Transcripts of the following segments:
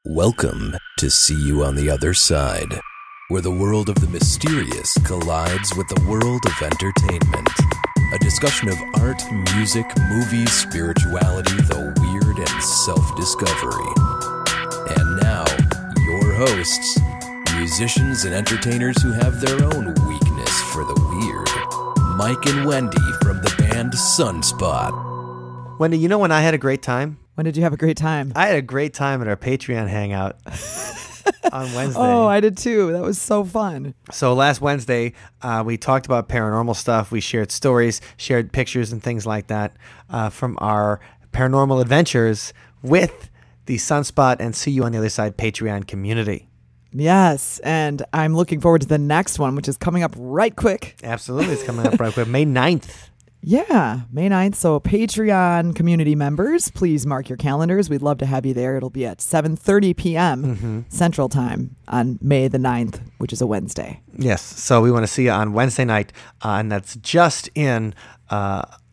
Welcome to See You on the Other Side, where the world of the mysterious collides with the world of entertainment. A discussion of art, music, movies, spirituality, the weird, and self-discovery. And now, your hosts, musicians and entertainers who have their own weakness for the weird. Mike and Wendy from the band Sunspot. Wendy, you know when I had a great time? When did you have a great time? I had a great time at our Patreon hangout on Wednesday. Oh, I did too. That was so fun. So last Wednesday, we talked about paranormal stuff. We shared stories, shared pictures and things like that from our paranormal adventures with the Sunspot and See You on the Other Side Patreon community. Yes, and I'm looking forward to the next one, which is coming up right quick. Absolutely, it's coming up right quick. May 9th. Yeah, May 9th. So Patreon community members, please mark your calendars. We'd love to have you there. It'll be at 7:30 p.m. Central Time on May the 9th, which is a Wednesday. Yes, so we want to see you on Wednesday night, and that's just in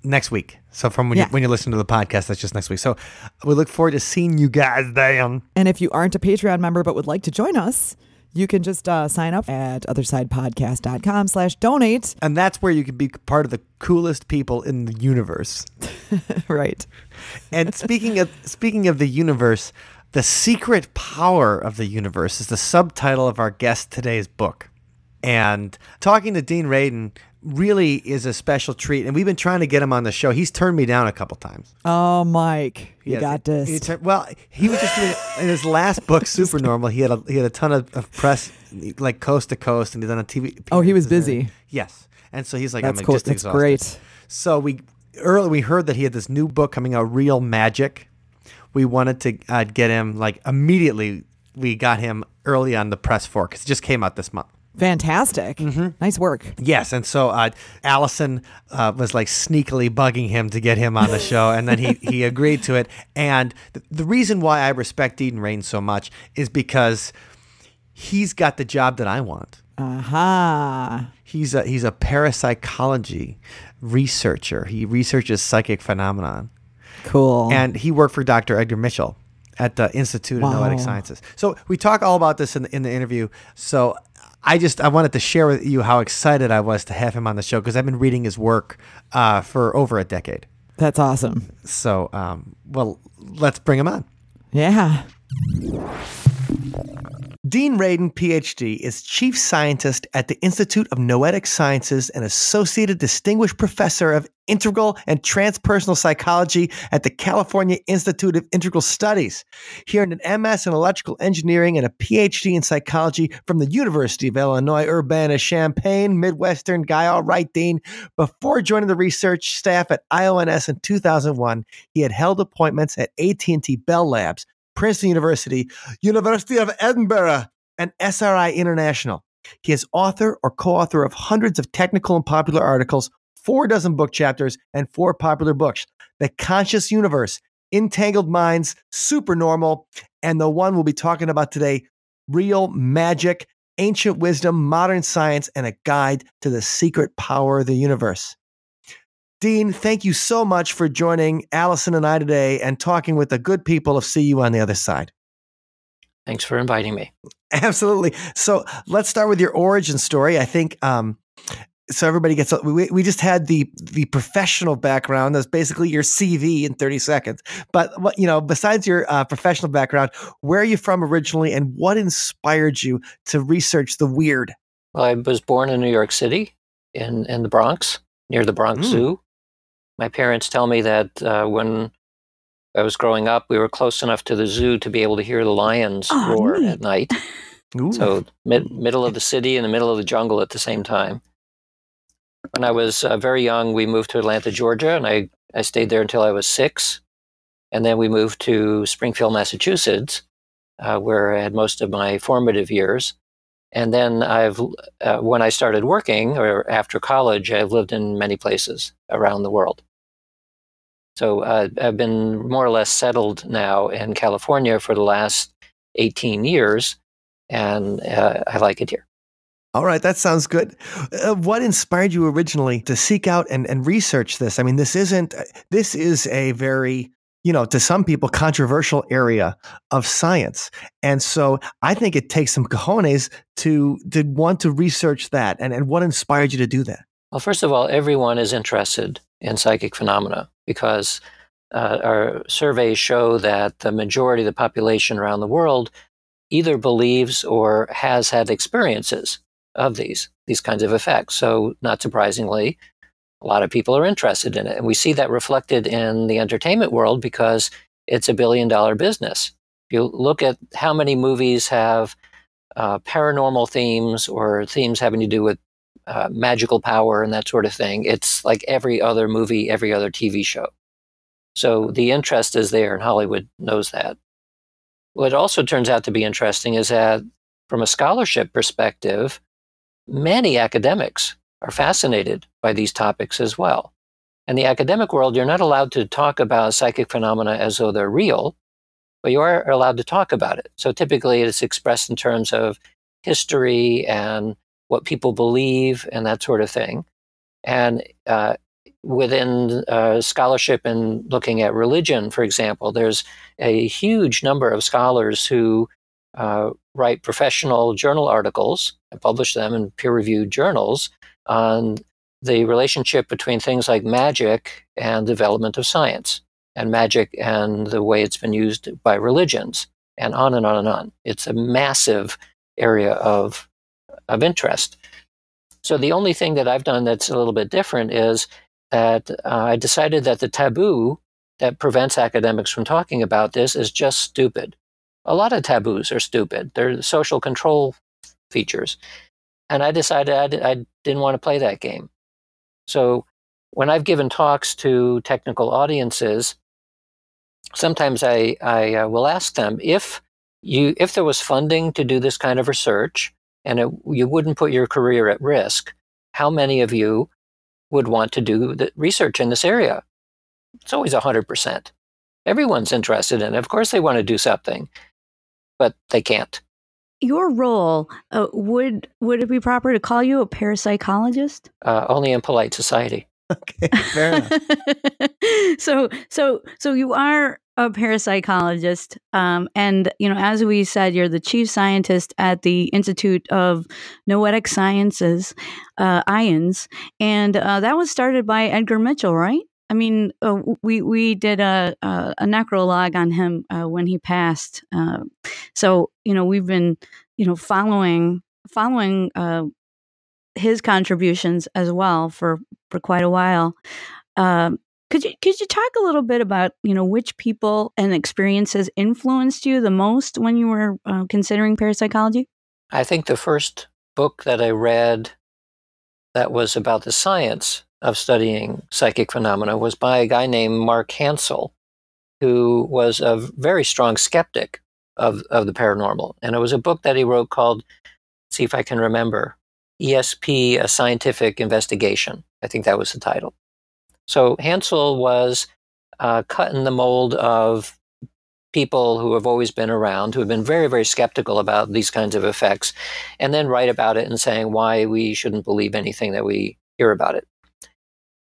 next week. So from when you listen to the podcast, that's just next week. So we look forward to seeing you guys then. And if you aren't a Patreon member but would like to join us, you can just sign up at othersidepodcast.com/donate. And that's where you can be part of the coolest people in the universe. Right. And speaking of the universe, the secret power of the universe is the subtitle of our guest today's book. And talking to Dean Radin really is a special treat. And we've been trying to get him on the show. He's turned me down a couple times. Oh, Mike, you got this. He was just doing in his last book, Supernormal. He had a ton of press, like coast to coast, and he's on a TV. Oh, he was busy. Yes, and so he's like, that's I'm cool. just That's exhausted. great. So we heard that he had this new book coming out, Real Magic. We wanted to get him like immediately. We got him early on the press for because it just came out this month. Fantastic. Nice work. Yes, and so Allison was like sneakily bugging him to get him on the show, and then he agreed to it. And the reason why I respect Dean Radin so much is because he's got the job that I want. Aha. He's a parapsychology researcher. He researches psychic phenomenon. Cool. And he worked for Dr. Edgar Mitchell at the Institute of Noetic Sciences. So we talk all about this in the interview. So I wanted to share with you how excited I was to have him on the show because I've been reading his work for over a decade. That's awesome. So, let's bring him on. Yeah. Dean Radin, PhD, is Chief Scientist at the Institute of Noetic Sciences and Associated Distinguished Professor of Integral and Transpersonal Psychology at the California Institute of Integral Studies. He earned an MS in Electrical Engineering and a PhD in Psychology from the University of Illinois Urbana-Champaign, Midwestern guy. All right, Dean. Before joining the research staff at IONS in 2001, he had held appointments at AT&T Bell Labs, Princeton University, University of Edinburgh, and SRI International. He is author or co-author of hundreds of technical and popular articles, 4 dozen book chapters, and 4 popular books: The Conscious Universe, Entangled Minds, Supernormal, and the one we'll be talking about today, Real Magic, Ancient Wisdom, Modern Science, and a Guide to the Secret Power of the Universe. Dean, thank you so much for joining Allison and I today and talking with the good people of See You on the Other Side. Thanks for inviting me. Absolutely. So let's start with your origin story. I think so everybody gets, we just had the professional background. That's basically your CV in 30 seconds. But besides your professional background, where are you from originally and what inspired you to research the weird? Well, I was born in New York City in the Bronx, near the Bronx Zoo. My parents tell me that when I was growing up, we were close enough to the zoo to be able to hear the lions roar at night. Ooh. So middle of the city and the middle of the jungle at the same time. When I was very young, we moved to Atlanta, Georgia, and I stayed there until I was 6. And then we moved to Springfield, Massachusetts, where I had most of my formative years. And then when I started working, or after college, I've lived in many places around the world. So I've been more or less settled now in California for the last 18 years, and I like it here. All right, that sounds good. What inspired you originally to seek out and research this? I mean, this is a very to some people, controversial area of science. And so I think it takes some cojones to want to research that. And what inspired you to do that? Well, first of all, everyone is interested in psychic phenomena because our surveys show that the majority of the population around the world either believes or has had experiences of these kinds of effects. So not surprisingly, a lot of people are interested in it. And we see that reflected in the entertainment world because it's $1 billion business. If you look at how many movies have paranormal themes or themes having to do with magical power and that sort of thing, it's like every other movie, every other TV show. So the interest is there, and Hollywood knows that. What also turns out to be interesting is that from a scholarship perspective, many academics are fascinated by these topics as well. In the academic world, you're not allowed to talk about psychic phenomena as though they're real, but you are allowed to talk about it. So typically it's expressed in terms of history and what people believe and that sort of thing. And within scholarship and looking at religion, for example, there's a huge number of scholars who write professional journal articles and publish them in peer-reviewed journals on the relationship between things like magic and development of science, and magic and the way it's been used by religions, and on and on and on. It's a massive area of interest. So the only thing that I've done that's a little bit different is that I decided that the taboo that prevents academics from talking about this is just stupid. A lot of taboos are stupid. They're social control features. And I decided I didn't want to play that game. So when I've given talks to technical audiences, sometimes I will ask them, if there was funding to do this kind of research and you wouldn't put your career at risk, how many of you would want to do the research in this area? It's always 100%. Everyone's interested in it. Of course they want to do something, but they can't. Your role, would it be proper to call you a parapsychologist? Only in polite society. Okay, fair enough. So you are a parapsychologist, and as we said, you're the chief scientist at the Institute of Noetic Sciences, IONS, and that was started by Edgar Mitchell, right? I mean, we did a necrolog on him when he passed. So we've been following his contributions as well for quite a while. Could you talk a little bit about which people and experiences influenced you the most when you were considering parapsychology? I think the first book that I read that was about the science of studying psychic phenomena was by a guy named Mark Hansel, who was a very strong skeptic of the paranormal. And it was a book that he wrote called, see if I can remember, ESP, A Scientific Investigation. I think that was the title. So Hansel was cut in the mold of people who have always been around, who have been very, very skeptical about these kinds of effects, and then write about it and saying why we shouldn't believe anything that we hear about it.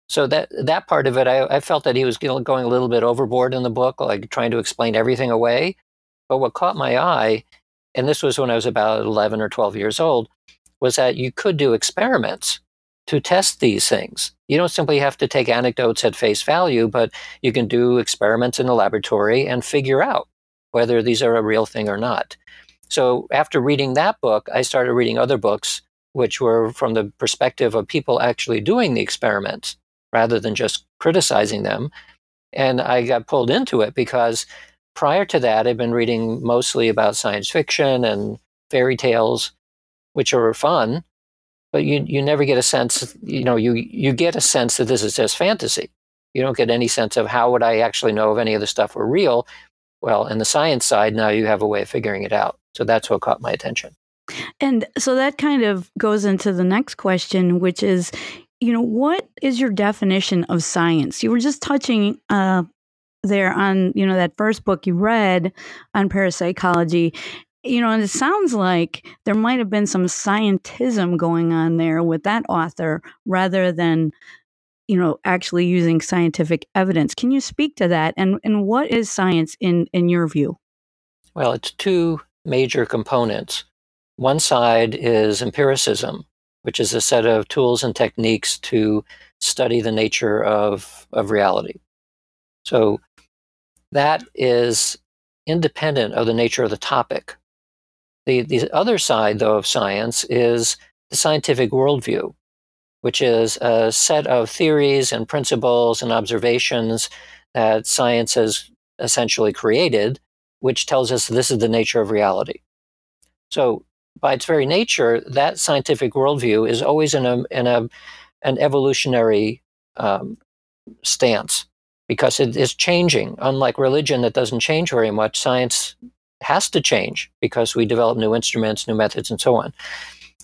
So that part of it, I felt that he was going a little bit overboard in the book, like trying to explain everything away. But what caught my eye, and this was when I was about 11 or 12 years old, was that you could do experiments to test these things. You don't simply have to take anecdotes at face value, but you can do experiments in the laboratory and figure out whether these are a real thing or not. So after reading that book, I started reading other books which were from the perspective of people actually doing the experiments rather than just criticizing them. And I got pulled into it because prior to that, I'd been reading mostly about science fiction and fairy tales, which are fun, but you never get a sense, you get a sense that this is just fantasy. You don't get any sense of how would I actually know if any of the stuff were real. Well, in the science side, now you have a way of figuring it out. So that's what caught my attention. And so that kind of goes into the next question, which is, what is your definition of science? You were just touching there on, that first book you read on parapsychology. And it sounds like there might have been some scientism going on there with that author rather than actually using scientific evidence. Can you speak to that? And what is science in your view? Well, it's two major components. One side is empiricism, which is a set of tools and techniques to study the nature of reality. So that is independent of the nature of the topic. The other side, though, of science is the scientific worldview, which is a set of theories and principles and observations that science has essentially created, which tells us this is the nature of reality. So by its very nature, that scientific worldview is always in an evolutionary stance, because it is changing. Unlike religion that doesn't change very much, science has to change because we develop new instruments, new methods, and so on.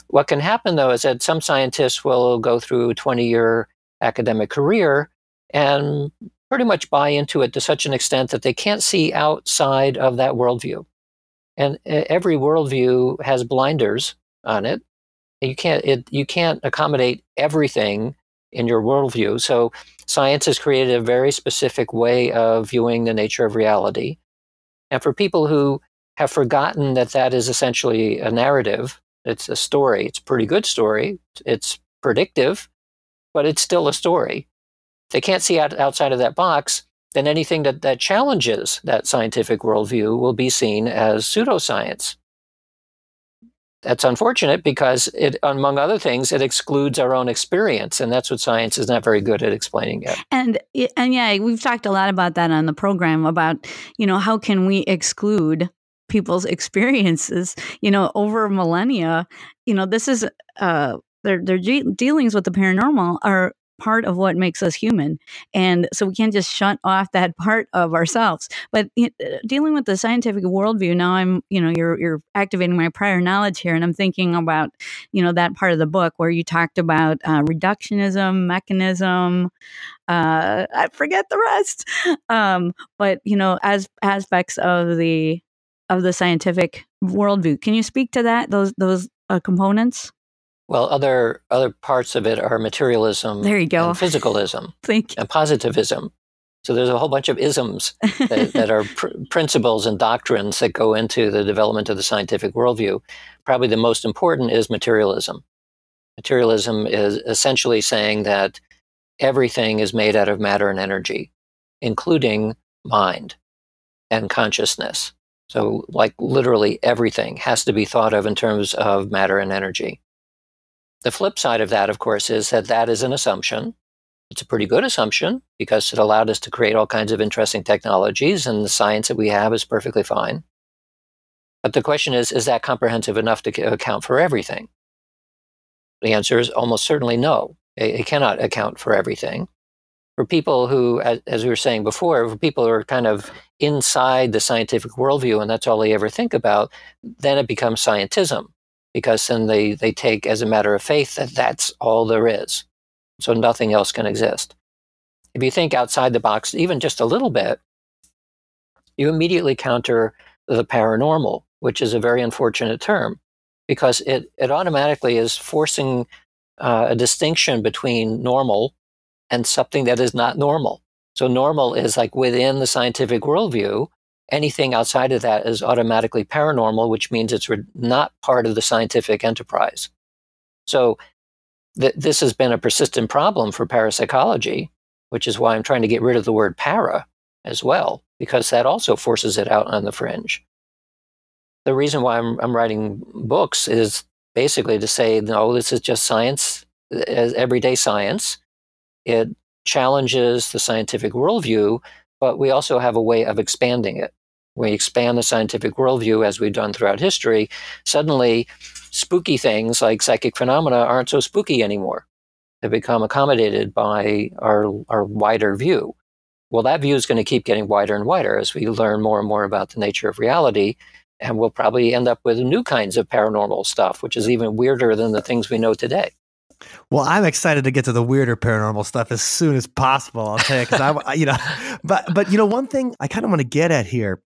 What can happen, though, is that some scientists will go through a 20-year academic career and pretty much buy into it to such an extent that they can't see outside of that worldview. And every worldview has blinders on it. You can't accommodate everything in your worldview. So science has created a very specific way of viewing the nature of reality. And for people who have forgotten that that is essentially a narrative, it's a story, it's a pretty good story, it's predictive, but it's still a story. If they can't see outside of that box, then anything that challenges that scientific worldview will be seen as pseudoscience. That's unfortunate because it, among other things, it excludes our own experience, and that's what science is not very good at explaining yet. And yeah, we've talked a lot about that on the program about, how can we exclude people's experiences, over millennia. This is their dealings with the paranormal are part of what makes us human, and so we can't just shut off that part of ourselves. But dealing with the scientific worldview, now I'm you're activating my prior knowledge here, and I'm thinking about that part of the book where you talked about reductionism, mechanism, I forget the rest, but as aspects of the scientific worldview. Can you speak to that, those components? Well, other parts of it are materialism, there you go, and physicalism, Thank you. and positivism. So there's a whole bunch of isms that are principles and doctrines that go into the development of the scientific worldview. Probably the most important is materialism. Materialism is essentially saying that everything is made out of matter and energy, including mind and consciousness. So like literally everything has to be thought of in terms of matter and energy. The flip side of that, of course, is that is an assumption. It's a pretty good assumption because it allowed us to create all kinds of interesting technologies, and the science that we have is perfectly fine. But the question is that comprehensive enough to account for everything? The answer is almost certainly no. It cannot account for everything. For people who, as we were saying before, for people who are kind of inside the scientific worldview and that's all they ever think about, then it becomes scientism. Because then they take as a matter of faith that that's all there is. So nothing else can exist. If you think outside the box, even just a little bit, you immediately counter the paranormal, which is a very unfortunate term, because it automatically is forcing a distinction between normal and something that is not normal. So normal is like within the scientific worldview. Anything outside of that is automatically paranormal, which means it's not part of the scientific enterprise. So this has been a persistent problem for parapsychology, which is why I'm trying to get rid of the word para as well, because that also forces it out on the fringe. The reason why I'm writing books is basically to say, no, this is just science, everyday science. It challenges the scientific worldview, but we also have a way of expanding it. We expand the scientific worldview as we've done throughout history. Suddenly, spooky things like psychic phenomena aren't so spooky anymore. They become accommodated by our wider view. Well, that view is going to keep getting wider and wider as we learn more and more about the nature of reality. And we'll probably end up with new kinds of paranormal stuff, which is even weirder than the things we know today. Well, I'm excited to get to the weirder paranormal stuff as soon as possible. I'll tell you, because but one thing I kind of want to get at here,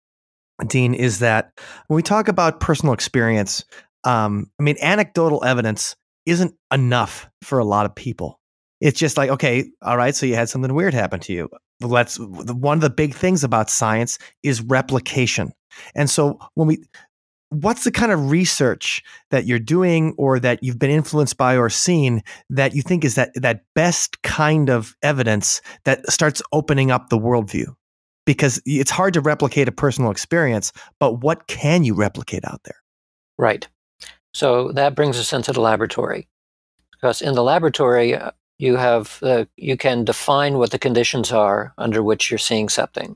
Dean, is that when we talk about personal experience, anecdotal evidence isn't enough for a lot of people. It's just like, okay, all right, so you had something weird happen to you. One of the big things about science is replication. And so what's the kind of research that you're doing or that you've been influenced by or seen that you think is that best kind of evidence that starts opening up the worldview? Because it's hard to replicate a personal experience, but what can you replicate out there? Right. So that brings us into the laboratory. Because in the laboratory, you can define what the conditions are under which you're seeing something.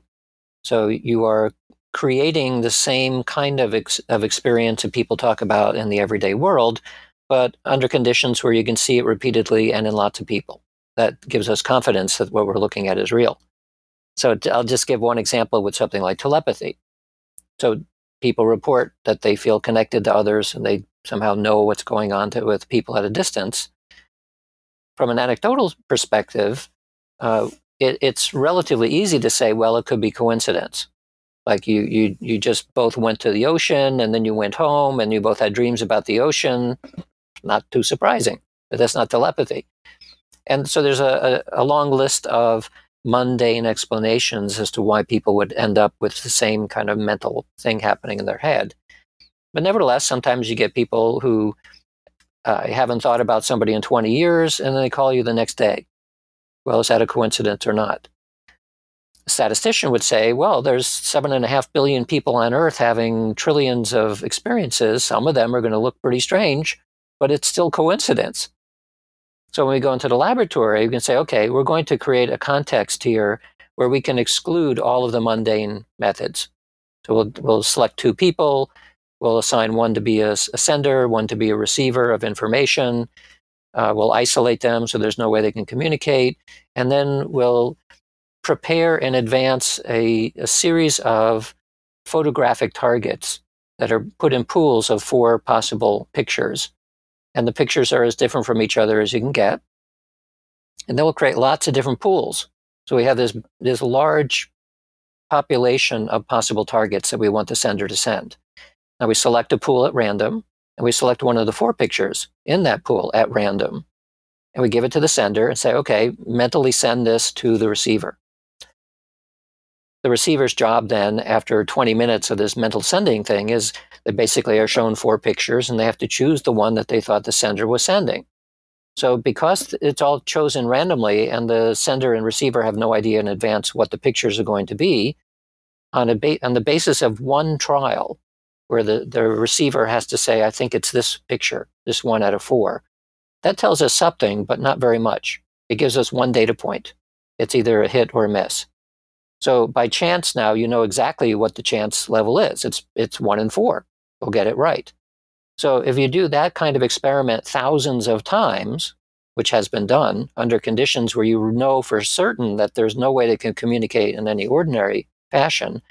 So you are creating the same kind of experience that people talk about in the everyday world, but under conditions where you can see it repeatedly and in lots of people. That gives us confidence that what we're looking at is real. So I'll just give one example with something like telepathy. So people report that they feel connected to others and they somehow know what's going on with people at a distance. From an anecdotal perspective, it's relatively easy to say, well, it could be coincidence. Like you just both went to the ocean and then you went home and you both had dreams about the ocean. Not too surprising, but that's not telepathy. And so there's a long list of mundane explanations as to why people would end up with the same kind of mental thing happening in their head. But nevertheless, sometimes you get people who haven't thought about somebody in 20 years and then they call you the next day. Well, is that a coincidence or not? A statistician would say, well, there's 7.5 billion people on Earth having trillions of experiences. Some of them are going to look pretty strange, but it's still coincidence. So when we go into the laboratory, we can say, okay, we're going to create a context here where we can exclude all of the mundane methods. So we'll select two people. We'll assign one to be a sender, one to be a receiver of information. We'll isolate them so there's no way they can communicate. And then we'll prepare in advance a series of photographic targets that are put in pools of 4 possible pictures. And the pictures are as different from each other as you can get. And then we'll create lots of different pools. So we have this large population of possible targets that we want the sender to send. Now we select a pool at random, and we select one of the 4 pictures in that pool at random. And we give it to the sender and say, okay, mentally send this to the receiver. The receiver's job then, after 20 minutes of this mental sending thing, is they basically are shown 4 pictures and they have to choose the one that they thought the sender was sending. So because it's all chosen randomly and the sender and receiver have no idea in advance what the pictures are going to be, on the basis of one trial, where the receiver has to say, I think it's this picture, this 1 out of 4, that tells us something, but not very much. It gives us one data point. It's either a hit or a miss. So by chance now, you know exactly what the chance level is. It's 1 in 4. We'll get it right. So if you do that kind of experiment thousands of times, which has been done under conditions where you know for certain that there's no way they can communicate in any ordinary fashion,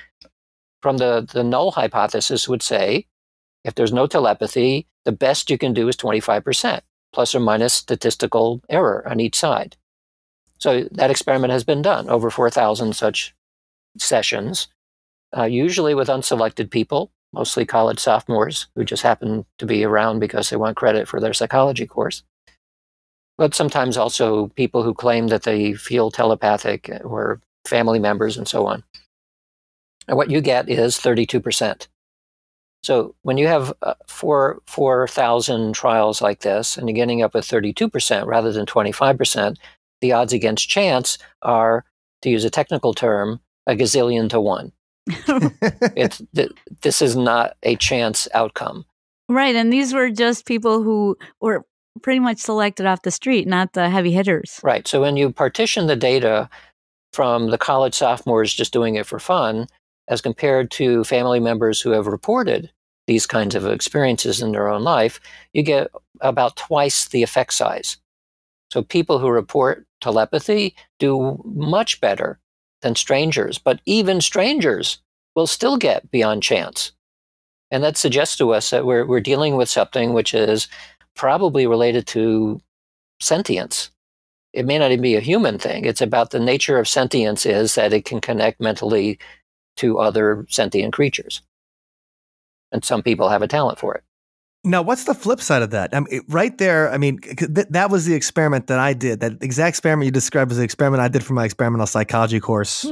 from the null hypothesis would say, if there's no telepathy, the best you can do is 25%, plus or minus statistical error on each side. So that experiment has been done, over 4,000 such sessions, usually with unselected people, mostly college sophomores who just happen to be around because they want credit for their psychology course. But sometimes also people who claim that they feel telepathic or family members and so on. And what you get is 32%. So when you have 4,000 trials like this and you're getting up with 32% rather than 25%, the odds against chance are, to use a technical term, a gazillion to 1. This is not a chance outcome. Right. And these were just people who were pretty much selected off the street, not the heavy hitters. Right. So when you partition the data from the college sophomores just doing it for fun, as compared to family members who have reported these kinds of experiences in their own life, you get about twice the effect size. So people who report telepathy do much better than strangers, but even strangers will still get beyond chance. And that suggests to us that we're dealing with something which is probably related to sentience. It may not even be a human thing. It's about the nature of sentience is that it can connect mentally to other sentient creatures. And some people have a talent for it. Now, what's the flip side of that? I mean, right there, I mean, that was the experiment that I did. That exact experiment you described was the experiment I did for my experimental psychology course,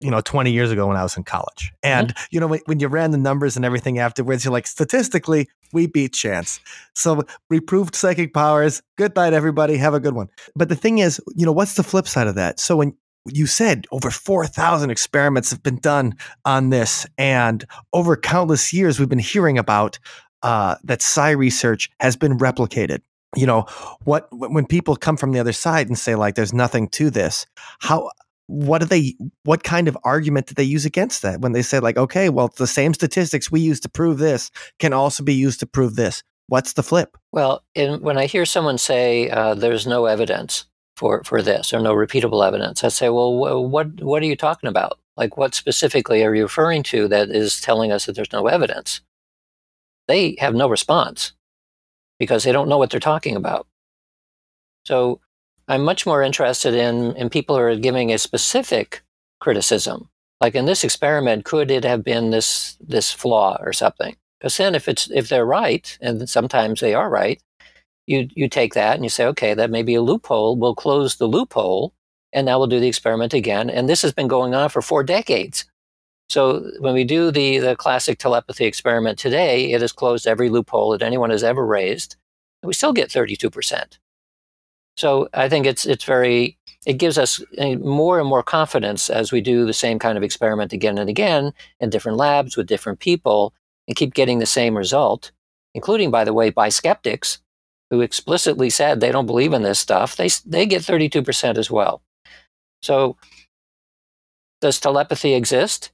20 years ago when I was in college. And, when you ran the numbers and everything afterwards, you're like, statistically, we beat chance. So we proved psychic powers. Good night, everybody. Have a good one. But the thing is, what's the flip side of that? So when you said over 4,000 experiments have been done on this, and over countless years, we've been hearing about that psi research has been replicated. When people come from the other side and say, like, there's nothing to this, what kind of argument do they use against that when they say, like, okay, well, the same statistics we use to prove this can also be used to prove this? What's the flip? Well, when I hear someone say there's no evidence for this, or no repeatable evidence, I say, well, what are you talking about? Like, what specifically are you referring to that is telling us that there's no evidence? They have no response because they don't know what they're talking about. So I'm much more interested in people who are giving a specific criticism. Like in this experiment, could it have been this flaw or something? Because then if they're right, and sometimes they are right, you take that and you say, okay, that may be a loophole. We'll close the loophole, and now we'll do the experiment again. And this has been going on for 4 decades. So when we do the classic telepathy experiment today, it has closed every loophole that anyone has ever raised. And we still get 32%. So I think it gives us more and more confidence as we do the same kind of experiment again and again in different labs with different people and keep getting the same result, including, by the way, by skeptics who explicitly said they don't believe in this stuff. They get 32% as well. So does telepathy exist?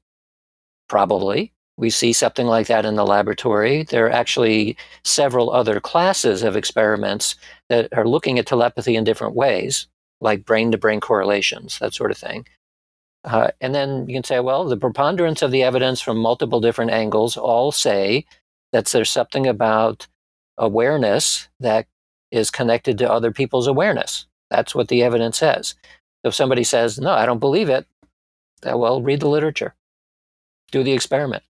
Probably. We see something like that in the laboratory. There are actually several other classes of experiments that are looking at telepathy in different ways, like brain-to-brain correlations, that sort of thing. And then you can say, well, the preponderance of the evidence from multiple different angles all say that there's something about awareness that is connected to other people's awareness. That's what the evidence says. So if somebody says, no, I don't believe it, well, read the literature. Do the experiment.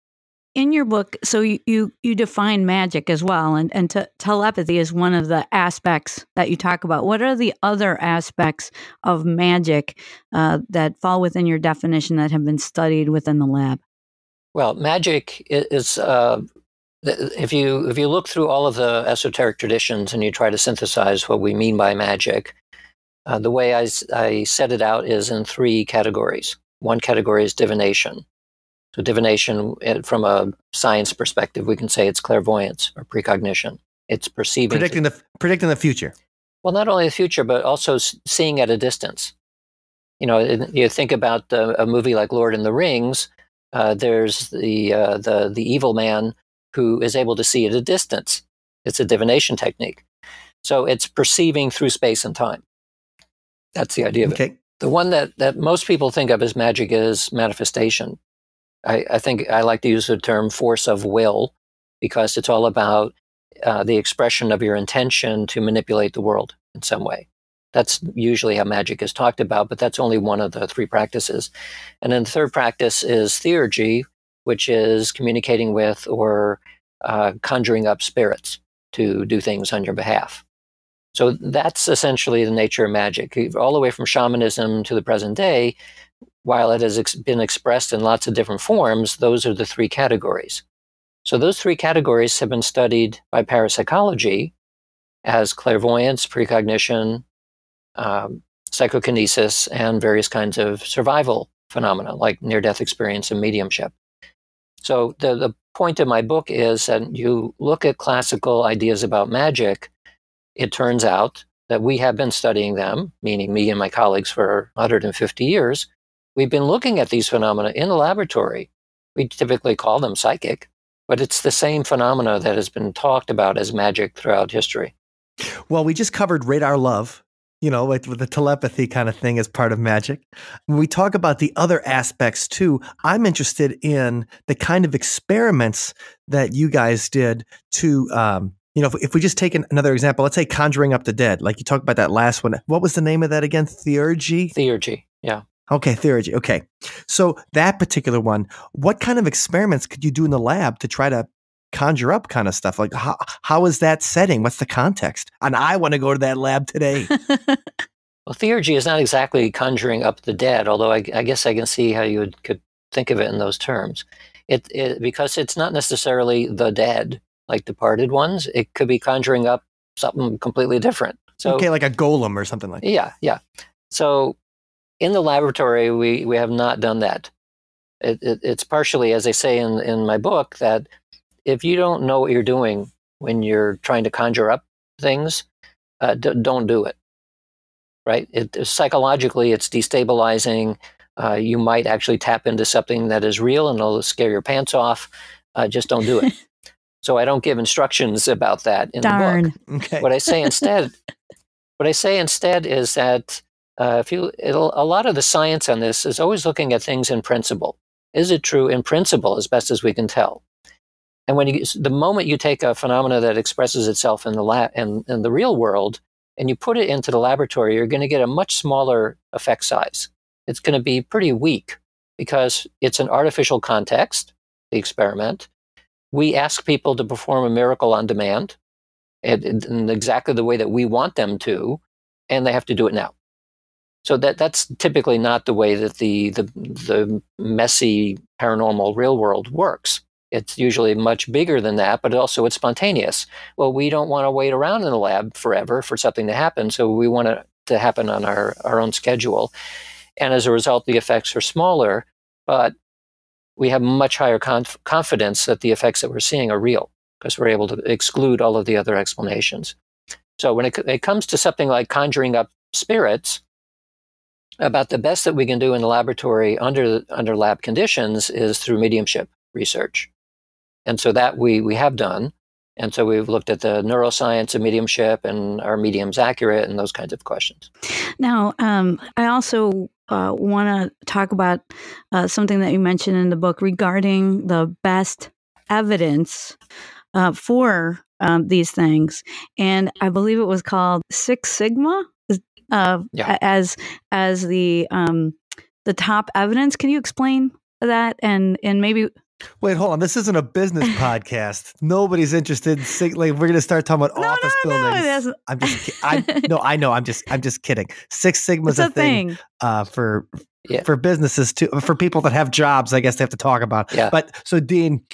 In your book, so you define magic as well, and telepathy is one of the aspects that you talk about. What are the other aspects of magic that fall within your definition that have been studied within the lab? Well, magic is if you look through all of the esoteric traditions and you try to synthesize what we mean by magic, the way I set it out is in 3 categories. One category is divination. So divination, from a science perspective, we can say it's clairvoyance or precognition. It's perceiving, predicting the future. Well, not only the future, but also seeing at a distance. You think about a movie like Lord of the Rings. There's the evil man who is able to see at a distance. It's a divination technique. So it's perceiving through space and time. That's the idea of it. The one that most people think of as magic is manifestation. I think I like to use the term force of will because it's all about the expression of your intention to manipulate the world in some way. That's usually how magic is talked about, but that's only one of the 3 practices. And then the third practice is theurgy, which is communicating with or conjuring up spirits to do things on your behalf. So that's essentially the nature of magic. All the way from shamanism to the present day, while it has been expressed in lots of different forms, those are the 3 categories. So those 3 categories have been studied by parapsychology as clairvoyance, precognition, psychokinesis, and various kinds of survival phenomena like near-death experience and mediumship. So the point of my book is that you look at classical ideas about magic, it turns out that we have been studying them, meaning me and my colleagues, for 150 years. We've been looking at these phenomena in the laboratory. We typically call them psychic, but it's the same phenomena that has been talked about as magic throughout history. Well, we just covered radar love, with the telepathy kind of thing as part of magic. When we talk about the other aspects too, I'm interested in the kind of experiments that you guys did to, if we just take another example, let's say conjuring up the dead, like you talked about that last one. What was the name of that again? Theurgy? Theurgy, yeah. Okay, theurgy. Okay. So that particular one, what kind of experiments could you do in the lab to try to conjure up kind of stuff. Like how is that setting? What's the context? And I want to go to that lab today. Well, theurgy is not exactly conjuring up the dead, although I guess I can see how you could think of it in those terms. Because it's not necessarily the dead, like departed ones. It could be conjuring up something completely different. So, okay, like a golem or something like that. Yeah. So in the laboratory, we have not done that. It's partially, as I say in my book, that if you don't know what you're doing when you're trying to conjure up things, don't do it. Right? Psychologically, it's destabilizing. You might actually tap into something that is real and it'll scare your pants off. Just don't do it. So I don't give instructions about that in the book. Okay. What I say instead is that a lot of the science on this is always looking at things in principle. Is it true in principle, as best as we can tell? And the moment you take a phenomena that expresses itself in the real world, and you put it into the laboratory, you're going to get a much smaller effect size. It's going to be pretty weak because it's an artificial context, the experiment. We ask people to perform a miracle on demand in exactly the way that we want them to, and they have to do it now. So that's typically not the way that the messy paranormal real world works. It's usually much bigger than that, but also it's spontaneous. Well, we don't want to wait around in the lab forever for something to happen, so we want it to happen on our own schedule. And as a result, the effects are smaller, but we have much higher confidence that the effects that we're seeing are real because we're able to exclude all of the other explanations. So when it comes to something like conjuring up spirits, about the best that we can do in the laboratory under lab conditions is through mediumship research. And so that we have done. And so we've looked at the neuroscience of mediumship and are mediums accurate and those kinds of questions. Now, I also want to talk about something that you mentioned in the book regarding the best evidence for these things. And I believe it was called Six Sigma as the top evidence. Can you explain that and maybe... Wait, hold on. This isn't a business podcast. Nobody's interested in we're going to start talking about office buildings. No, I'm just I know. I'm just kidding. Six Sigma is a thing for businesses too. For people that have jobs, I guess they have to talk about. Yeah. But so Dean,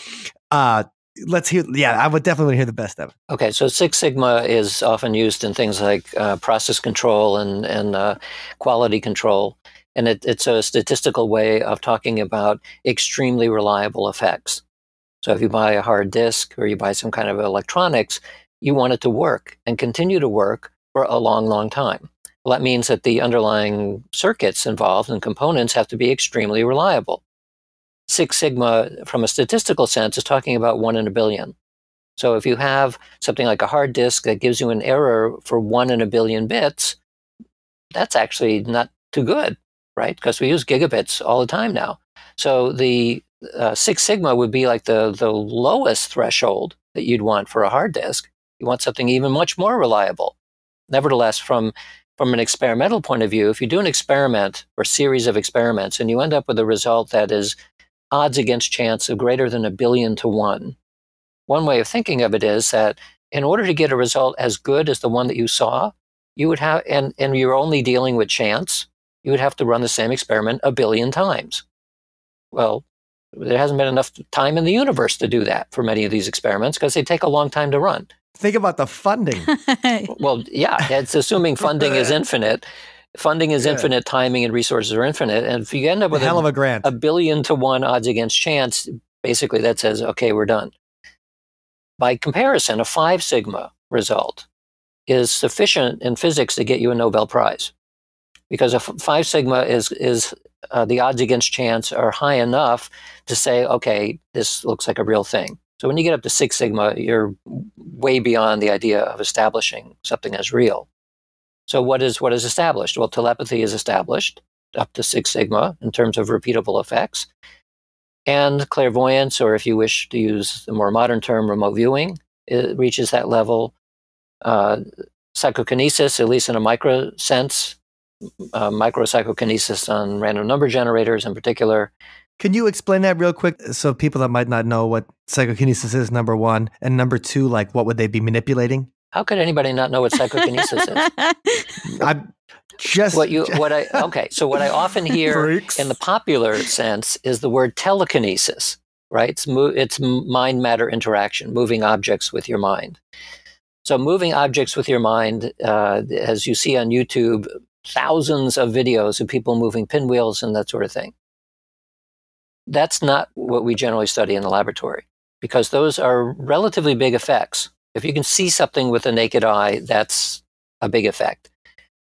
let's hear. Yeah, I would definitely want to hear the best of it. Okay, so Six Sigma is often used in things like process control and quality control. And it's a statistical way of talking about extremely reliable effects. So if you buy a hard disk or you buy some kind of electronics, you want it to work and continue to work for a long, long time. Well, that means that the underlying circuits involved and components have to be extremely reliable. Six Sigma, from a statistical sense, is talking about 1 in a billion. So if you have something like a hard disk that gives you an error for 1 in a billion bits, that's actually not too good. Right? Because we use gigabits all the time now. So the Six Sigma would be like the lowest threshold that you'd want for a hard disk. You want something even much more reliable. Nevertheless, from an experimental point of view, if you do an experiment or series of experiments and you end up with a result that is odds against chance of greater than 1 billion to 1, one way of thinking of it is that in order to get a result as good as the one that you saw, you would have, and you're only dealing with chance, you would have to run the same experiment 1 billion times. Well, there hasn't been enough time in the universe to do that for many of these experiments because they take a long time to run. Think about the funding. Well, yeah, it's assuming funding is infinite. Funding is infinite, timing and resources are infinite. And if you end up with hell of a grant, 1 billion to 1 odds against chance, basically that says, okay, we're done. By comparison, a 5 Sigma result is sufficient in physics to get you a Nobel Prize. Because a 5 Sigma is the odds against chance are high enough to say, okay, this looks like a real thing. So when you get up to 6 Sigma, you're way beyond the idea of establishing something as real. So what is established? Well, telepathy is established up to 6 Sigma in terms of repeatable effects. And clairvoyance, or if you wish to use the more modern term, remote viewing, it reaches that level. Psychokinesis, at least in a micro sense, micropsychokinesis on random number generators in particular, Can you explain that real quick so people that might not know what psychokinesis is, number one, and number two, like what would they be manipulating? How could anybody not know what psychokinesis is? I'm just So what I often hear Freaks. in the popular sense is the word telekinesis, right? It's mind-matter interaction, moving objects with your mind. So moving objects with your mind, as you see on YouTube, thousands of videos of people moving pinwheels and that sort of thing. That's not what we generally study in the laboratory, because those are relatively big effects. If you can see something with the naked eye, that's a big effect.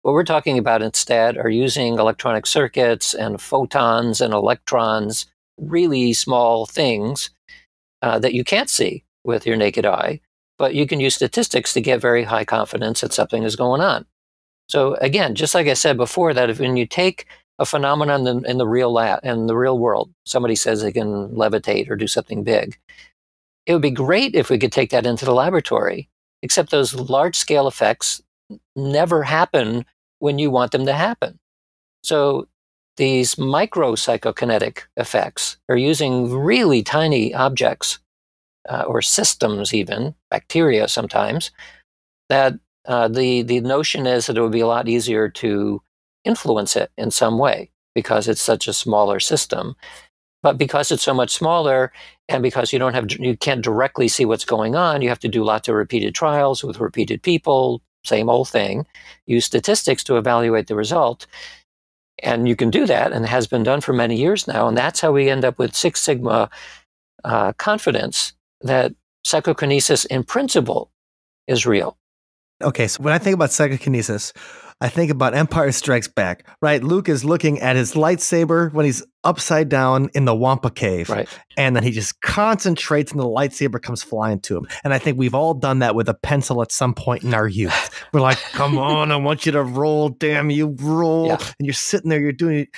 What we're talking about instead are using electronic circuits and photons and electrons, really small things that you can't see with your naked eye, but you can use statistics to get very high confidence that something is going on. So again, just like I said before, that when you take a phenomenon in the real world, somebody says they can levitate or do something big, it would be great if we could take that into the laboratory, except those large-scale effects never happen when you want them to happen. So these micro-psychokinetic effects are using really tiny objects or systems even, bacteria sometimes, that the notion is that it would be a lot easier to influence it in some way because it's such a smaller system. But because it's so much smaller and because you can't directly see what's going on, you have to do lots of repeated trials with repeated people, same old thing, use statistics to evaluate the result. And you can do that, and it has been done for many years now. And that's how we end up with 6 sigma confidence that psychokinesis in principle is real. Okay, so when I think about psychokinesis, I think about Empire Strikes Back, right? Luke is looking at his lightsaber when he's upside down in the Wampa Cave. Right. And then he just concentrates and the lightsaber comes flying to him. And I think we've all done that with a pencil at some point in our youth. We're like, come on, I want you to roll, damn you, roll. Yeah. And you're sitting there,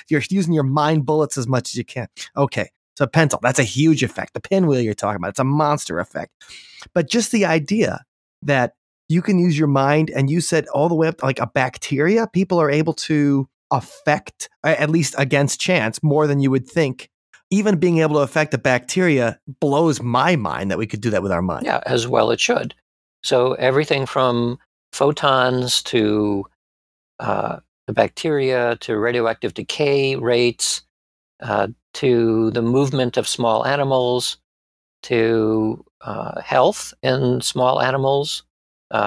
you're using your mind bullets as much as you can. Okay, so pencil, that's a huge effect. The pinwheel you're talking about, it's a monster effect. But just the idea that you can use your mind, and you said all the way up to like a bacteria, people are able to affect, at least against chance, more than you would think. Even being able to affect a bacteria blows my mind that we could do that with our mind. Yeah, as well it should. So everything from photons to the bacteria to radioactive decay rates to the movement of small animals to health in small animals,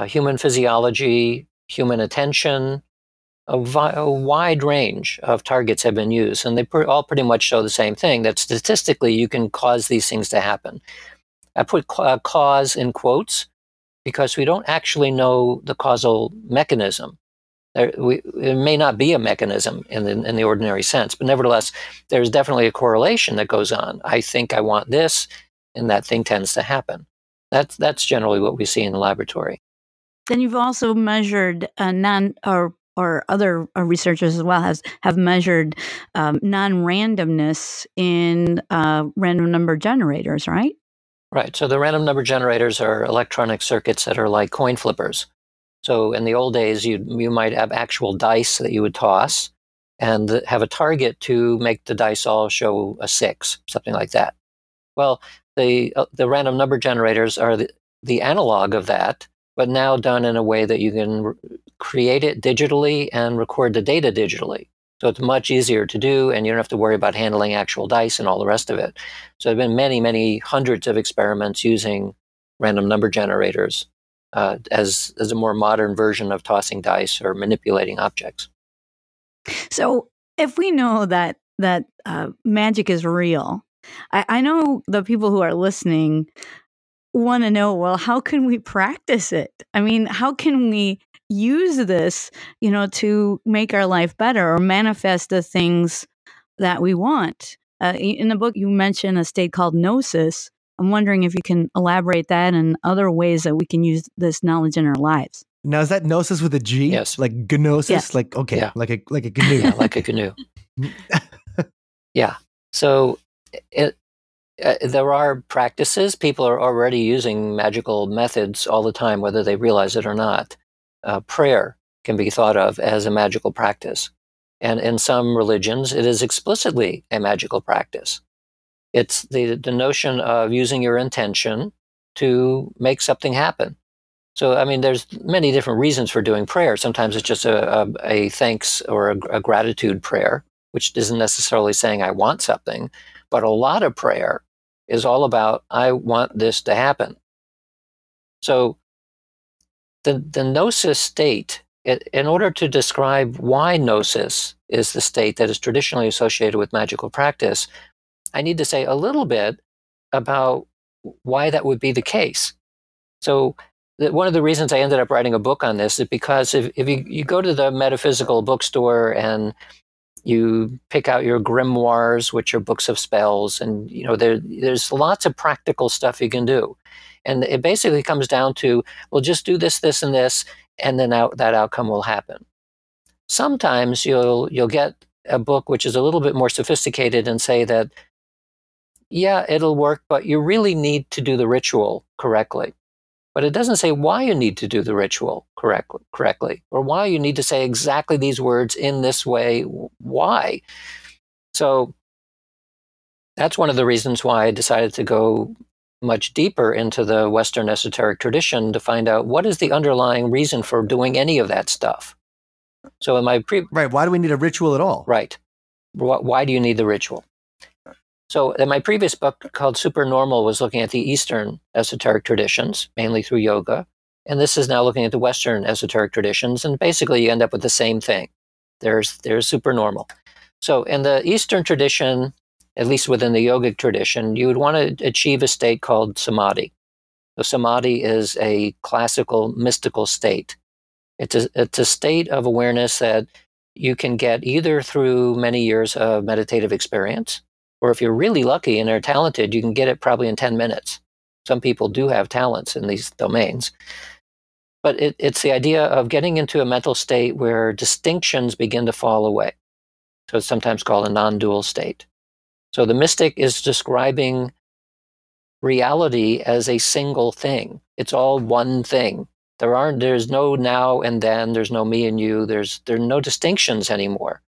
human physiology, human attention, a wide range of targets have been used, and they all pretty much show the same thing, that statistically you can cause these things to happen. I put cause in quotes because we don't actually know the causal mechanism. It may not be a mechanism in the ordinary sense, but nevertheless, there's definitely a correlation that goes on. I think I want this, and that thing tends to happen. That's generally what we see in the laboratory. Then you've also measured or other researchers as well have measured non-randomness in random number generators, right? Right. So the random number generators are electronic circuits that are like coin flippers. So in the old days, you might have actual dice that you would toss and have a target to make the dice all show a 6, something like that. Well, the random number generators are the analog of that, but now done in a way that you can create it digitally and record the data digitally. So it's much easier to do, and you don't have to worry about handling actual dice and all the rest of it. So there have been many, many hundreds of experiments using random number generators as a more modern version of tossing dice or manipulating objects. So if we know that magic is real, I know the people who are listening want to know, well, how can we practice it? I mean, how can we use this, to make our life better or manifest the things that we want? In the book, you mentioned a state called gnosis. I'm wondering if you can elaborate that and other ways that we can use this knowledge in our lives. Now, is that gnosis with a G? Yes. Like gnosis? Yes. Like, okay, Yeah. like a canoe. Yeah, like a canoe. Yeah. So there are practices. People are already using magical methods all the time, whether they realize it or not. Prayer can be thought of as a magical practice. And in some religions, it is explicitly a magical practice. It's the notion of using your intention to make something happen. So, I mean, there's many different reasons for doing prayer. Sometimes it's just a thanks or a gratitude prayer, which isn't necessarily saying I want something. But a lot of prayer is all about, I want this to happen. So the gnosis state, in order to describe why gnosis is the state that is traditionally associated with magical practice, I need to say a little bit about why that would be the case. So one of the reasons I ended up writing a book on this is because if you go to the metaphysical bookstore and you pick out your grimoires, which are books of spells, and there's lots of practical stuff you can do. And it basically comes down to, well, just do this, this, and this, and then that outcome will happen. Sometimes you'll get a book which is a little bit more sophisticated and say that, yeah, it'll work, but you really need to do the ritual correctly. But it doesn't say why you need to do the ritual correctly, or why you need to say exactly these words in this way. Why? So that's one of the reasons why I decided to go much deeper into the Western esoteric tradition to find out what is the underlying reason for doing any of that stuff. So in my right, why do we need a ritual at all? Right. Why do you need the ritual? So in my previous book called Supernormal was looking at the Eastern esoteric traditions, mainly through yoga. And this is now looking at the Western esoteric traditions. And basically you end up with the same thing. There's supernormal. So in the Eastern tradition, at least within the yogic tradition, you would want to achieve a state called samadhi. So samadhi is a classical mystical state. It's a state of awareness that you can get either through many years of meditative experience, or if you're really lucky and are talented, you can get it probably in 10 minutes. Some people do have talents in these domains. But it's the idea of getting into a mental state where distinctions begin to fall away. So it's sometimes called a non-dual state. So the mystic is describing reality as a single thing. It's all one thing. There's no now and then, there's no me and you, there are no distinctions anymore.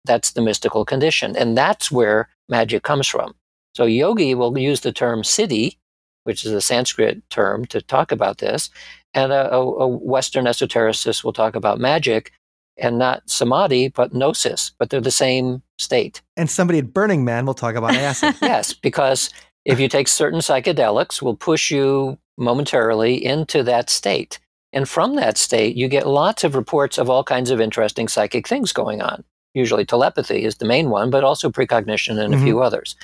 That's the mystical condition. And that's where magic comes from. So yogi will use the term siddhi, which is a Sanskrit term to talk about this, and a Western esotericist will talk about magic, and not samadhi, but gnosis, but they're the same state. And somebody at Burning Man will talk about acid. Yes, because if you take certain psychedelics, will push you momentarily into that state. And from that state, you get lots of reports of all kinds of interesting psychic things going on. Usually telepathy is the main one, but also precognition and a few others.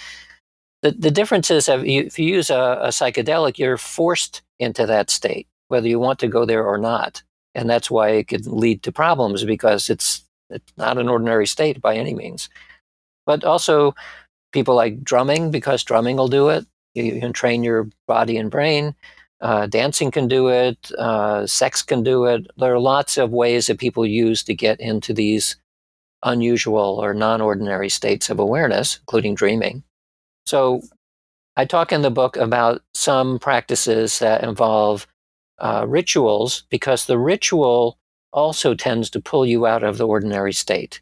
The difference is if you use a psychedelic, you're forced into that state, whether you want to go there or not. And that's why it could lead to problems, because it's not an ordinary state by any means. But also people like drumming, because drumming will do it. You can train your body and brain. Dancing can do it. Sex can do it. There are lots of ways that people use to get into these unusual or non-ordinary states of awareness, including dreaming. So I talk in the book about some practices that involve rituals, because the ritual also tends to pull you out of the ordinary state.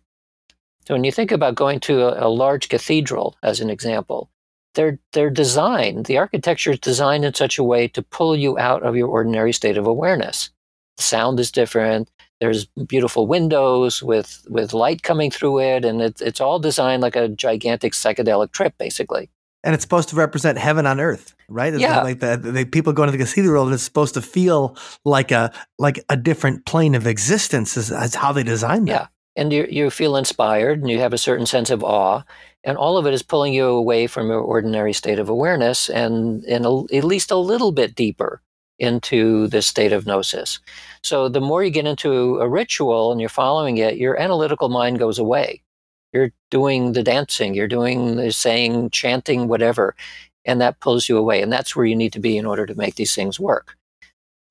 So when you think about going to a large cathedral, as an example, they're designed, the architecture is designed in such a way to pull you out of your ordinary state of awareness. The sound is different. There's beautiful windows with light coming through it, and it's all designed like a gigantic psychedelic trip, basically. And it's supposed to represent heaven on earth, right? It's Yeah. like the people going to the cathedral, and it's supposed to feel like a different plane of existence is how they designed that. Yeah. And you feel inspired, and you have a certain sense of awe, and all of it is pulling you away from your ordinary state of awareness and at least a little bit deeper into this state of gnosis. So the more you get into a ritual and you're following it, your analytical mind goes away. You're doing the dancing, you're doing the saying, chanting, whatever, and that pulls you away. And that's where you need to be in order to make these things work.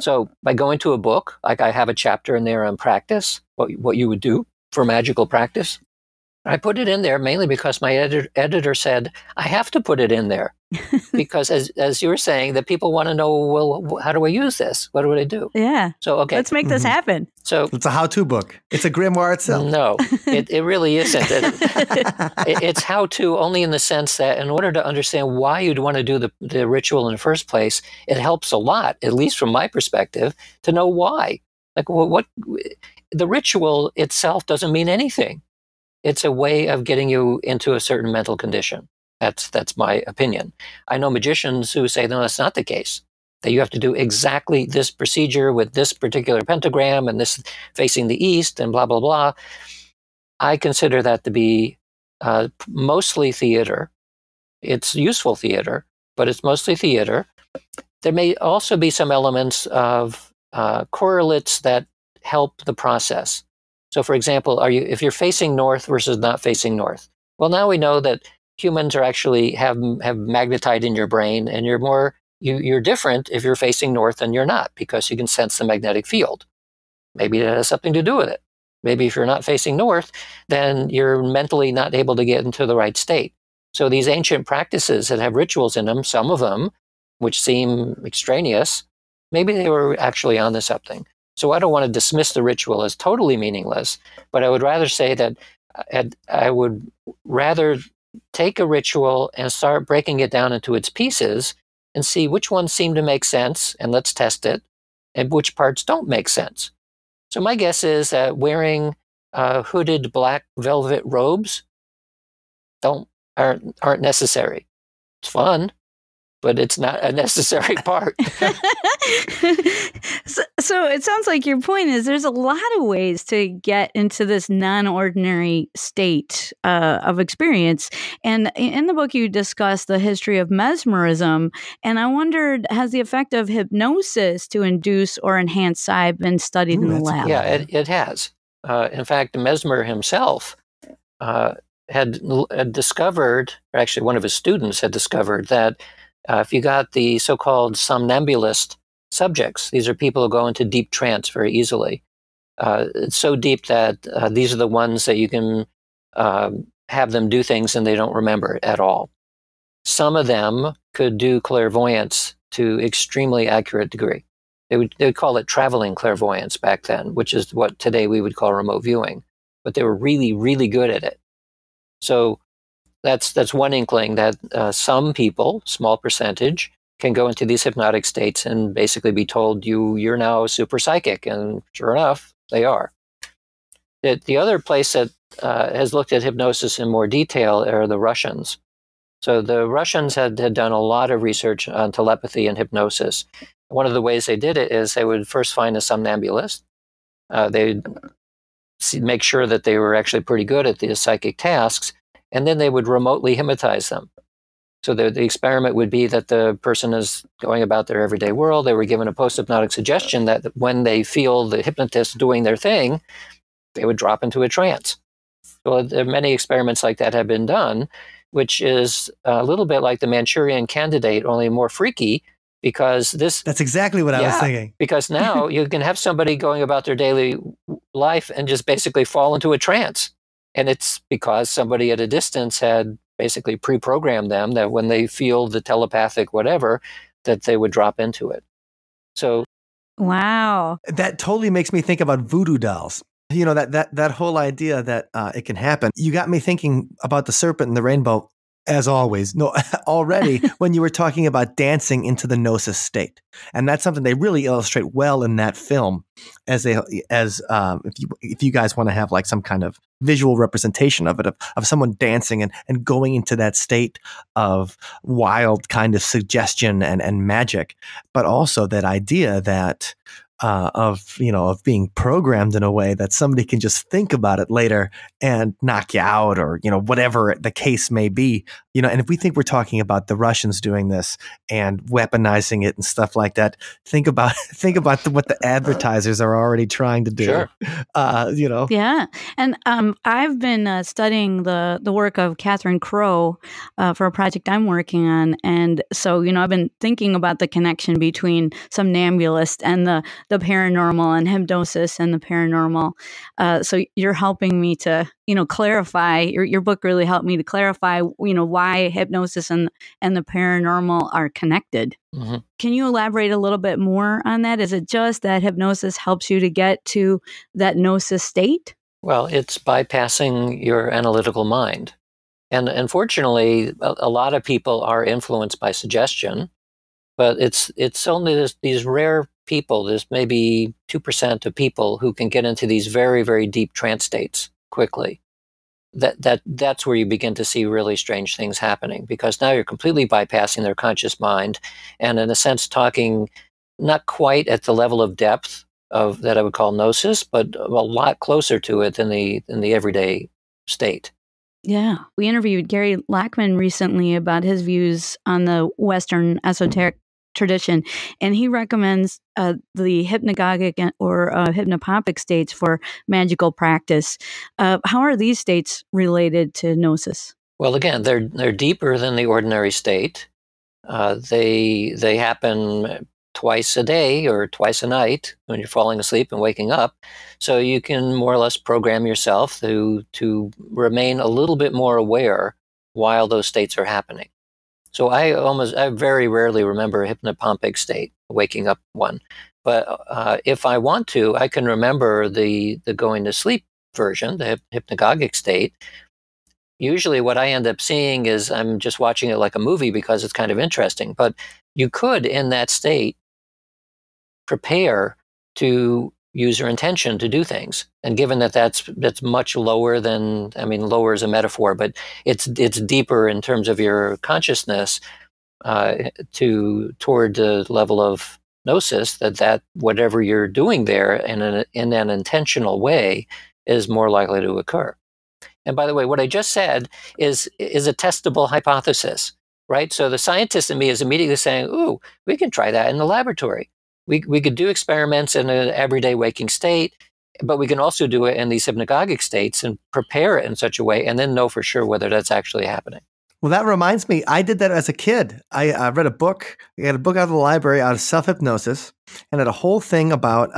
So by going to a book, like I have a chapter in there on practice, what you would do for magical practice, I put it in there mainly because my editor said, I have to put it in there. because as you were saying, that people want to know, well, how do I use this? What do I do? Yeah. So, okay. Let's make this happen. So it's a how-to book. It's a grimoire itself. No, it really isn't. It's how-to only in the sense that in order to understand why you'd want to do the ritual in the first place, it helps a lot, at least from my perspective, to know why. Like, what the ritual itself doesn't mean anything. It's a way of getting you into a certain mental condition. That's my opinion. I know magicians who say, no, that's not the case. That you have to do exactly this procedure with this particular pentagram and this facing the east and blah, blah, blah. I consider that to be mostly theater. It's useful theater, but it's mostly theater. There may also be some elements of correlates that help the process. So, for example, if you're facing north versus not facing north? Well, now we know that humans are actually have magnetite in your brain, and you're different if you're facing north than you're not, because you can sense the magnetic field. Maybe that has something to do with it. Maybe if you're not facing north, then you're mentally not able to get into the right state. So these ancient practices that have rituals in them, some of them, which seem extraneous, maybe they were actually onto something. So I don't want to dismiss the ritual as totally meaningless, but I would rather say that I would rather take a ritual and start breaking it down into its pieces and see which ones seem to make sense, and let's test it, and which parts don't make sense. So my guess is that wearing hooded black velvet robes aren't necessary. It's fun, but it's not a necessary part. So it sounds like your point is there's a lot of ways to get into this non-ordinary state of experience. And in the book, you discuss the history of mesmerism. And I wondered, has the effect of hypnosis to induce or enhance psi been studied in the lab? Yeah, it has. In fact, Mesmer himself had discovered, or actually one of his students had discovered, that if you got the so-called somnambulist subjects, these are people who go into deep trance very easily. It's so deep that these are the ones that you can have them do things and they don't remember at all. Some of them could do clairvoyance to extremely accurate degree. They would call it traveling clairvoyance back then, which is what today we would call remote viewing. But they were really, really good at it. So that's one inkling that some people, small percentage, can go into these hypnotic states and basically be told you're now super psychic, and sure enough, they are. The other place that has looked at hypnosis in more detail are the Russians. So the Russians had done a lot of research on telepathy and hypnosis. One of the ways they did it is they would first find a somnambulist. They'd make sure that they were actually pretty good at the psychic tasks, and then they would remotely hypnotize them. So the experiment would be that the person is going about their everyday world. They were given a post-hypnotic suggestion that when they feel the hypnotist doing their thing, they would drop into a trance. So there are many experiments like that have been done, which is a little bit like the Manchurian Candidate, only more freaky, because that's exactly what I was thinking. Because now you can have somebody going about their daily life and just basically fall into a trance. And it's because somebody at a distance had basically pre-programmed them that when they feel the telepathic whatever, that they would drop into it. So, wow, that totally makes me think about voodoo dolls. You know, that whole idea that it can happen. You got me thinking about the serpent and the rainbow, as always. No, already when you were talking about dancing into the gnosis state, and that's something they really illustrate well in that film. If you guys want to have like some kind of visual representation of it, of someone dancing and going into that state of wild kind of suggestion and magic, but also that idea that of being programmed in a way that somebody can just think about it later and knock you out, or whatever the case may be. And if we think we're talking about the Russians doing this and weaponizing it and stuff like that, think about what the advertisers are already trying to do. Sure. Yeah, and I've been studying the work of Catherine Crowe for a project I'm working on, and so I've been thinking about the connection between somnambulist and the paranormal and hypnosis and the paranormal. So you're helping me to, clarify. Your book really helped me to clarify, why hypnosis and the paranormal are connected. Mm-hmm. Can you elaborate a little bit more on that? Is it just that hypnosis helps you to get to that gnosis state? Well, it's bypassing your analytical mind. And unfortunately, a lot of people are influenced by suggestion, but it's only these rare people, there's maybe 2% of people who can get into these very, very deep trance states quickly. That's where you begin to see really strange things happening, because now you're completely bypassing their conscious mind and, in a sense, talking not quite at the level of depth of that I would call gnosis, but a lot closer to it than the everyday state. Yeah. We interviewed Gary Lackman recently about his views on the Western esoteric tradition, and he recommends the hypnagogic or hypnopompic states for magical practice. How are these states related to gnosis? Well, again, they're deeper than the ordinary state. They happen twice a day or twice a night when you're falling asleep and waking up. So you can more or less program yourself to remain a little bit more aware while those states are happening. So I very rarely remember a hypnopompic state, waking up one. But if I want to, I can remember the going to sleep version, the hypnagogic state. Usually what I end up seeing is I'm just watching it like a movie because it's kind of interesting. But you could, in that state, prepare to use your intention to do things. And given that that's much lower than, lower is a metaphor, but it's deeper in terms of your consciousness toward the level of gnosis, that whatever you're doing there in an intentional way is more likely to occur. And by the way, what I just said is a testable hypothesis, right? So the scientist in me is immediately saying, ooh, we can try that in the laboratory. We could do experiments in an everyday waking state, but we can also do it in these hypnagogic states and prepare it in such a way and then know for sure whether that's actually happening. Well, that reminds me, I did that as a kid. I read a book. I got a book out of the library out of self-hypnosis, and had a whole thing about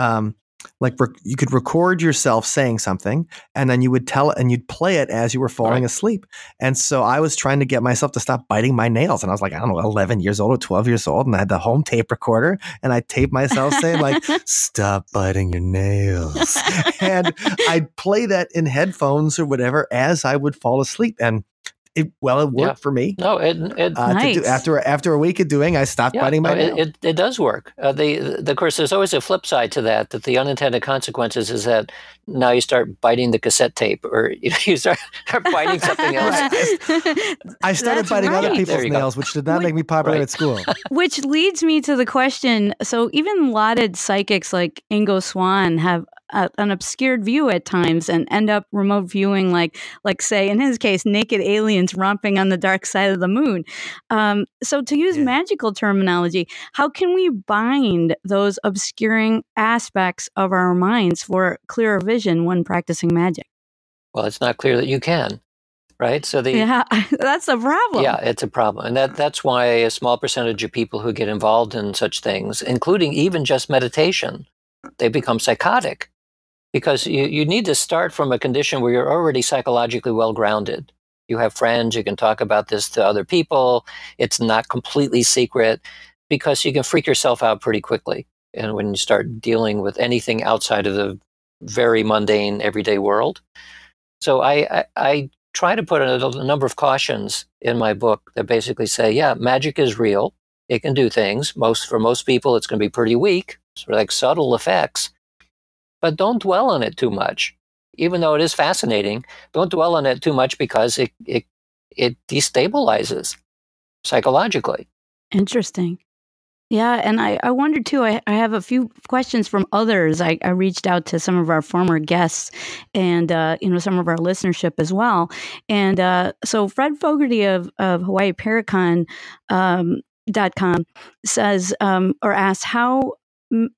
you could record yourself saying something, and then you would tell it and you'd play it as you were falling asleep. And so I was trying to get myself to stop biting my nails. And I was like, I don't know, 11 years old or 12 years old. And I had the home tape recorder, and I taped myself saying like, stop biting your nails. And I'd play that in headphones or whatever as I would fall asleep. And it worked for me. No, nice. After a week of doing, I stopped biting my nails. It does work. Of course, there's always a flip side to that the unintended consequences is that now you start biting the cassette tape, or you start biting something else. I started biting other people's nails, which did not make me popular at school. Which leads me to the question, so even lauded psychics like Ingo Swann have an obscured view at times and end up remote viewing like say in his case naked aliens romping on the dark side of the moon. So to use magical terminology, how can we bind those obscuring aspects of our minds for clearer vision when practicing magic? Well, it's not clear that you can, right? So that's a problem. Yeah, it's a problem. And that's why a small percentage of people who get involved in such things, including even just meditation, they become psychotic. Because you need to start from a condition where you're already psychologically well-grounded. You have friends, you can talk about this to other people. It's not completely secret, because you can freak yourself out pretty quickly. And when you start dealing with anything outside of the very mundane, everyday world. So I try to put a number of cautions in my book that basically say, yeah, magic is real. It can do things. For most people, it's going to be pretty weak, sort of like subtle effects. But don't dwell on it too much. Even though it is fascinating, don't dwell on it too much, because it destabilizes psychologically. Interesting. Yeah, and I wondered too, I have a few questions from others. I reached out to some of our former guests and, some of our listenership as well. And so Fred Fogarty of HawaiiParacon.com says, or asks, how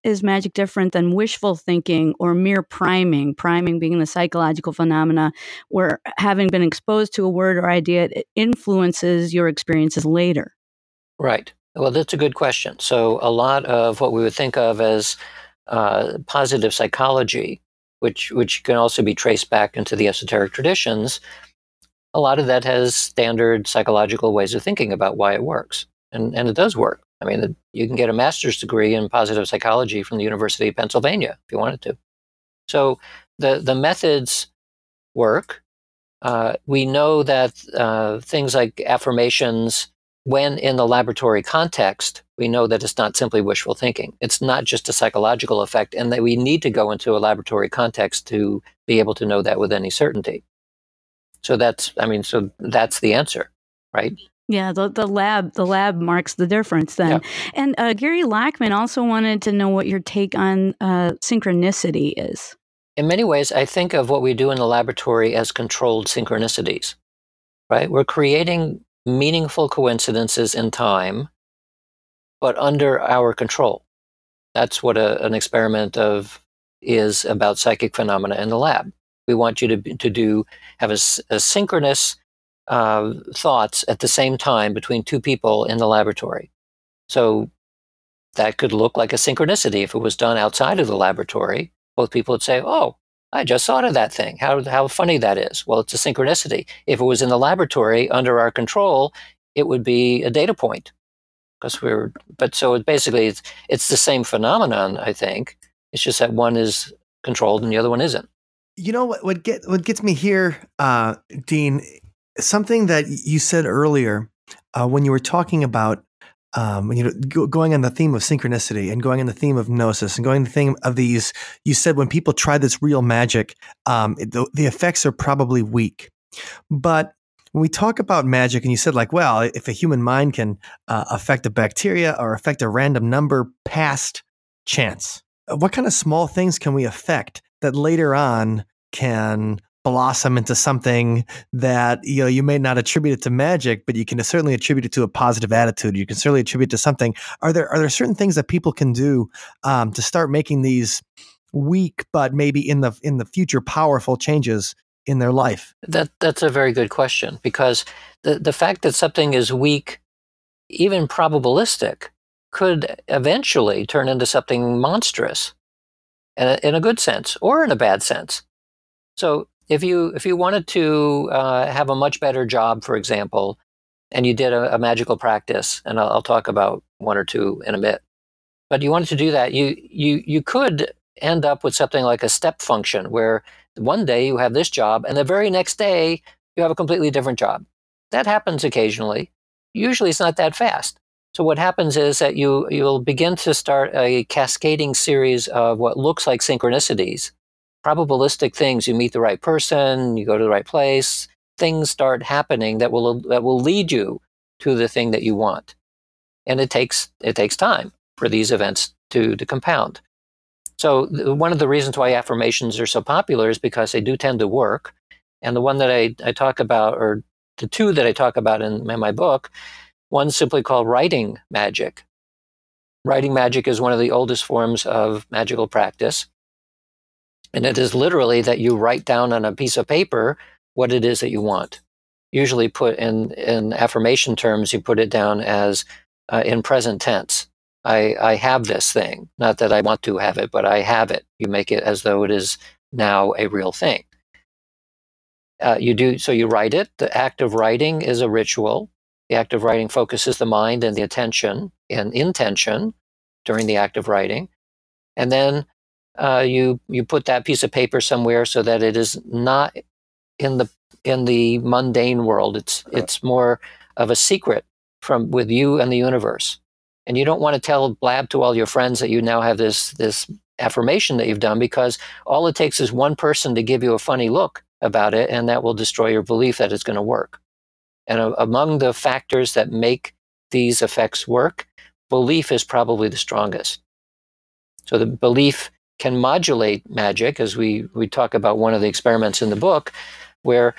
is magic different than wishful thinking or mere priming? Priming being the psychological phenomena where, having been exposed to a word or idea, it influences your experiences later. Right. Well, that's a good question. So a lot of what we would think of as positive psychology, which can also be traced back into the esoteric traditions, a lot of that has standard psychological ways of thinking about why it works. And it does work. I mean, you can get a master's degree in positive psychology from the University of Pennsylvania if you wanted to. So the methods work. We know that things like affirmations, when in the laboratory context, we know that it's not simply wishful thinking. It's not just a psychological effect, and that we need to go into a laboratory context to be able to know that with any certainty. So that's the answer, right? Yeah, the lab marks the difference then. Yeah. And Gary Lachman also wanted to know what your take on synchronicity is. In many ways, I think of what we do in the laboratory as controlled synchronicities, right? We're creating meaningful coincidences in time, but under our control. That's what an experiment is about psychic phenomena in the lab. We want you to have a synchronous thoughts at the same time between two people in the laboratory. So that could look like a synchronicity. If it was done outside of the laboratory, both people would say, "Oh, I just thought of that thing. How funny that is." Well, it's a synchronicity. If it was in the laboratory under our control, it would be a data point. So basically it's the same phenomenon, I think. It's just that one is controlled and the other one isn't. You know what gets me here, Dean, something that you said earlier when you were talking about going on the theme of synchronicity and going on the theme of gnosis and going on the theme of these. You said when people try this real magic, the effects are probably weak. But when we talk about magic, and you said like, well, if a human mind can affect a bacteria or affect a random number past chance, what kind of small things can we affect that later on can blossom into something that you may not attribute it to magic, but you can certainly attribute it to a positive attitude. You can certainly attribute it to something. Are there certain things that people can do to start making these weak, but maybe in the future powerful changes in their life? That's a very good question, because the fact that something is weak, even probabilistic, could eventually turn into something monstrous in a good sense or in a bad sense. So if you wanted to have a much better job, for example, and you did a magical practice, and I'll talk about one or two in a bit, but you wanted to do that, you could end up with something like a step function where one day you have this job and the very next day you have a completely different job. That happens occasionally. Usually it's not that fast. So what happens is that you'll begin to start a cascading series of what looks like synchronicities, probabilistic things. You meet the right person, you go to the right place, things start happening that will lead you to the thing that you want. And it takes time for these events to compound. So one of the reasons why affirmations are so popular is because they do tend to work. And the one that I talk about, or the two that I talk about in my book, one's simply called writing magic. Writing magic is one of the oldest forms of magical practice. And it is literally that you write down on a piece of paper what it is that you want. Usually put in affirmation terms, you put it down as in present tense. I have this thing. Not that I want to have it, but I have it. You make it as though it is now a real thing. You write it. The act of writing is a ritual. The act of writing focuses the mind and the attention and intention during the act of writing. And then you put that piece of paper somewhere so that it is not in the mundane world. It's more of a secret with you and the universe. And you don't want to blab to all your friends that you now have this affirmation that you've done, because all it takes is one person to give you a funny look about it, and that will destroy your belief that it's going to work. And among the factors that make these effects work, belief is probably the strongest. So the belief can modulate magic, as we talk about one of the experiments in the book, where